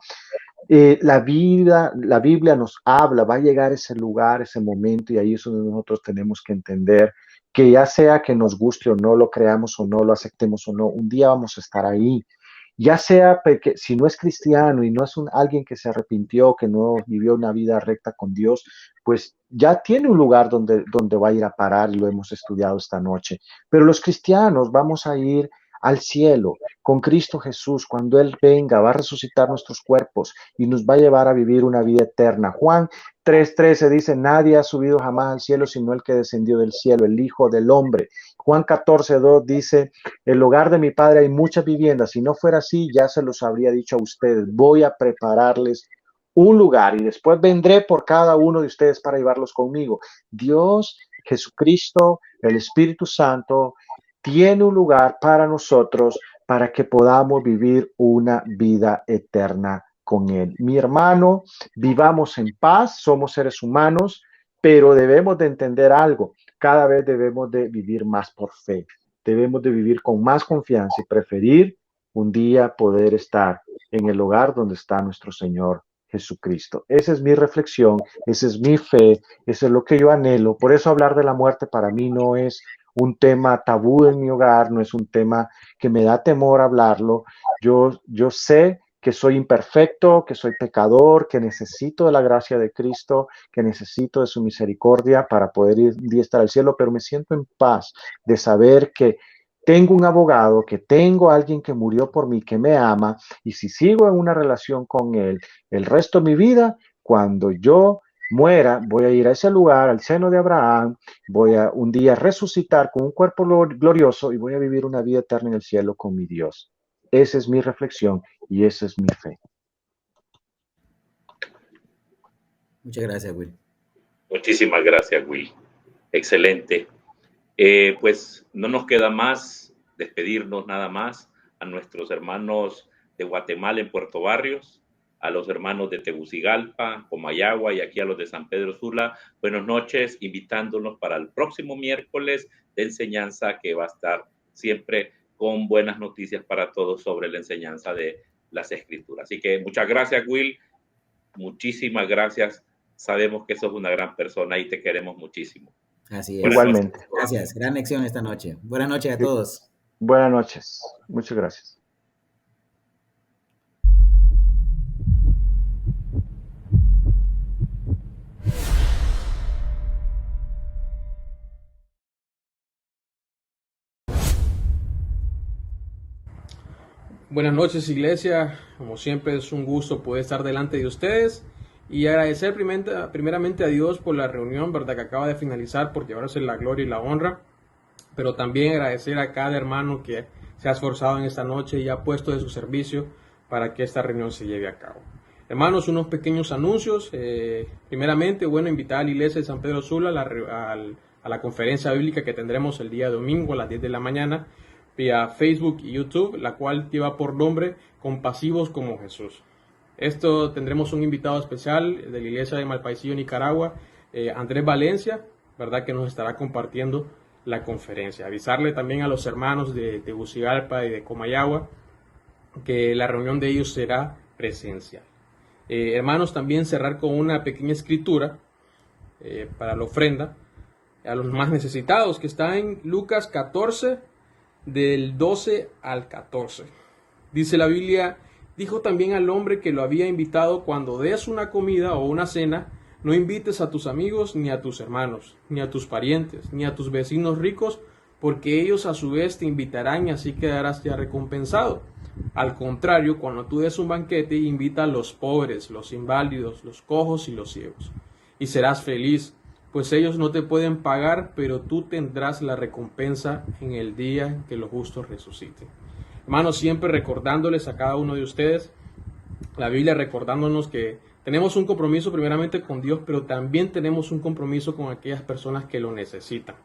S3: La Biblia nos habla, va a llegar ese lugar, ese momento, y ahí es donde nosotros tenemos que entender que ya sea que nos guste o no, lo creamos o no, lo aceptemos o no, un día vamos a estar ahí. Ya sea porque si no es cristiano y no es alguien que se arrepintió, que no vivió una vida recta con Dios, pues ya tiene un lugar donde va a ir a parar y lo hemos estudiado esta noche. Pero los cristianos vamos a ir al cielo con Cristo Jesús. Cuando Él venga, va a resucitar nuestros cuerpos y nos va a llevar a vivir una vida eterna. Juan 3:13 dice, nadie ha subido jamás al cielo sino el que descendió del cielo, el Hijo del Hombre. Juan 14:2 dice, el hogar de mi Padre hay muchas viviendas. Si no fuera así, ya se los habría dicho a ustedes. Voy a prepararles un lugar y después vendré por cada uno de ustedes para llevarlos conmigo. Dios, Jesucristo, el Espíritu Santo, tiene un lugar para nosotros para que podamos vivir una vida eterna con Él. Mi hermano, vivamos en paz, somos seres humanos, pero debemos de entender algo. Cada vez debemos de vivir más por fe. Debemos de vivir con más confianza y preferir un día poder estar en el hogar donde está nuestro Señor Jesucristo. Esa es mi reflexión, esa es mi fe, eso es lo que yo anhelo. Por eso hablar de la muerte para mí no es un tema tabú en mi hogar, no es un tema que me da temor hablarlo. Yo sé que soy imperfecto, que soy pecador, que necesito de la gracia de Cristo, que necesito de su misericordia para poder ir un día estar al cielo, pero me siento en paz de saber que tengo un abogado, que tengo a alguien que murió por mí, que me ama, y si sigo en una relación con él el resto de mi vida, cuando yo muera, voy a ir a ese lugar, al seno de Abraham, voy a un día resucitar con un cuerpo glorioso y voy a vivir una vida eterna en el cielo con mi Dios. Esa es mi reflexión y esa es mi fe.
S2: Muchas gracias, Will.
S1: Muchísimas gracias, Will. Excelente. Pues no nos queda más despedirnos nada más a nuestros hermanos de Guatemala en Puerto Barrios, a los hermanos de Tegucigalpa, Comayagua y aquí a los de San Pedro Sula. Buenas noches, invitándonos para el próximo miércoles de enseñanza que va a estar siempre con buenas noticias para todos sobre la enseñanza de las Escrituras. Así que muchas gracias, Will. Muchísimas gracias. Sabemos que sos una gran persona y te queremos muchísimo.
S2: Así es.
S3: Buenas Igualmente.
S2: Noches. Gracias. Gran lección esta noche. Buenas noches a todos.
S3: Buenas noches. Muchas gracias.
S4: Buenas noches, iglesia. Como siempre es un gusto poder estar delante de ustedes y agradecer primeramente a Dios por la reunión, verdad, que acaba de finalizar, por llevarse la gloria y la honra, pero también agradecer a cada hermano que se ha esforzado en esta noche y ha puesto de su servicio para que esta reunión se lleve a cabo. Hermanos, unos pequeños anuncios. Primeramente, invitar a la iglesia de San Pedro Sula a la conferencia bíblica que tendremos el día domingo a las 10 de la mañana. vía Facebook y YouTube, la cual lleva por nombre Compasivos como Jesús. Esto tendremos un invitado especial de la iglesia de Malpaisillo, Nicaragua, Andrés Valencia, ¿verdad? Que nos estará compartiendo la conferencia. Avisarle también a los hermanos de Tegucigalpa y de Comayagua que la reunión de ellos será presencial. Hermanos, también cerrar con una pequeña escritura para la ofrenda a los más necesitados, que está en Lucas 14, del 12 al 14. Dice la Biblia: dijo también al hombre que lo había invitado: cuando des una comida o una cena, no invites a tus amigos, ni a tus hermanos, ni a tus parientes, ni a tus vecinos ricos, porque ellos a su vez te invitarán y así quedarás ya recompensado. Al contrario, cuando tú des un banquete, invita a los pobres, los inválidos, los cojos y los ciegos, y serás feliz, pues ellos no te pueden pagar, pero tú tendrás la recompensa en el día en que los justos resuciten. Hermanos, siempre recordándoles a cada uno de ustedes, la Biblia recordándonos que tenemos un compromiso primeramente con Dios, pero también tenemos un compromiso con aquellas personas que lo necesitan.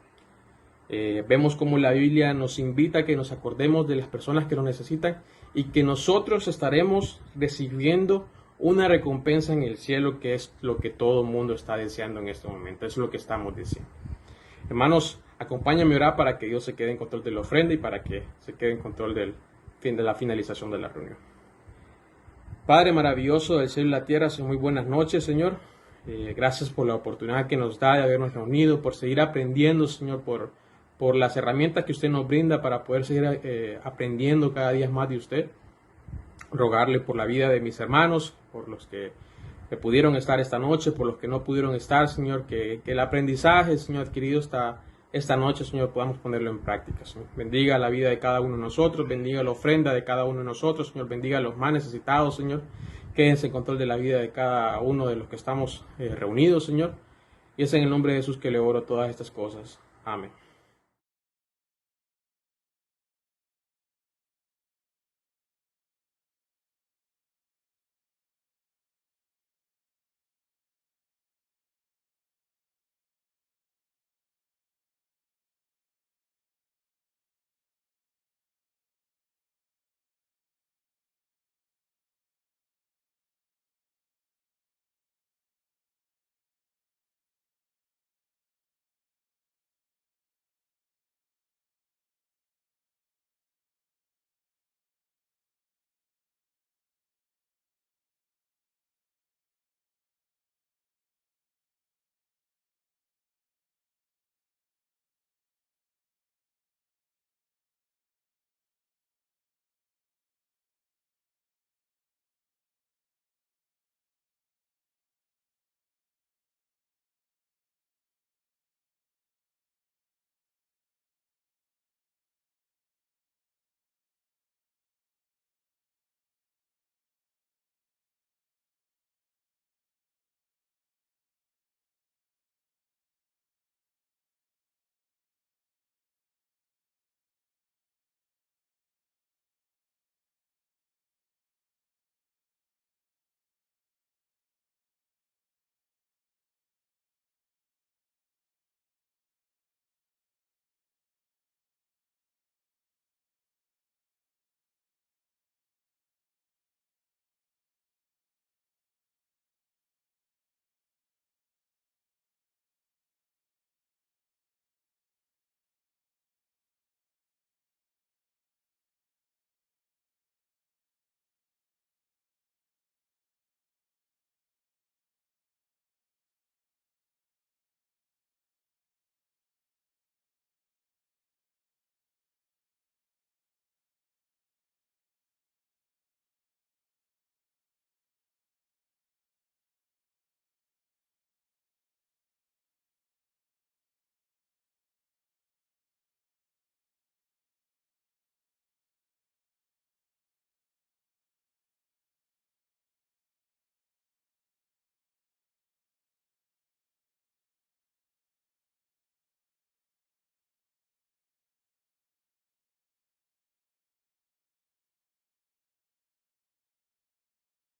S4: Vemos cómo la Biblia nos invita a que nos acordemos de las personas que lo necesitan y que nosotros estaremos recibiendo una recompensa en el cielo, que es lo que todo el mundo está deseando en este momento. Es lo que estamos diciendo. Hermanos, acompáñame a orar para que Dios se quede en control de la ofrenda y para que se quede en control de la finalización de la reunión. Padre maravilloso del cielo y la tierra, Señor, muy buenas noches, Señor. Gracias por la oportunidad que nos da de habernos reunido, por seguir aprendiendo, Señor, por las herramientas que usted nos brinda para poder seguir aprendiendo cada día más de usted. Rogarle por la vida de mis hermanos, por los que pudieron estar esta noche, por los que no pudieron estar, Señor, que el aprendizaje, Señor, adquirido esta noche, Señor, podamos ponerlo en práctica, Señor. Bendiga la vida de cada uno de nosotros, bendiga la ofrenda de cada uno de nosotros, Señor, bendiga a los más necesitados, Señor. Quédense en control de la vida de cada uno de los que estamos reunidos, Señor. Y es en el nombre de Jesús que le oro todas estas cosas. Amén.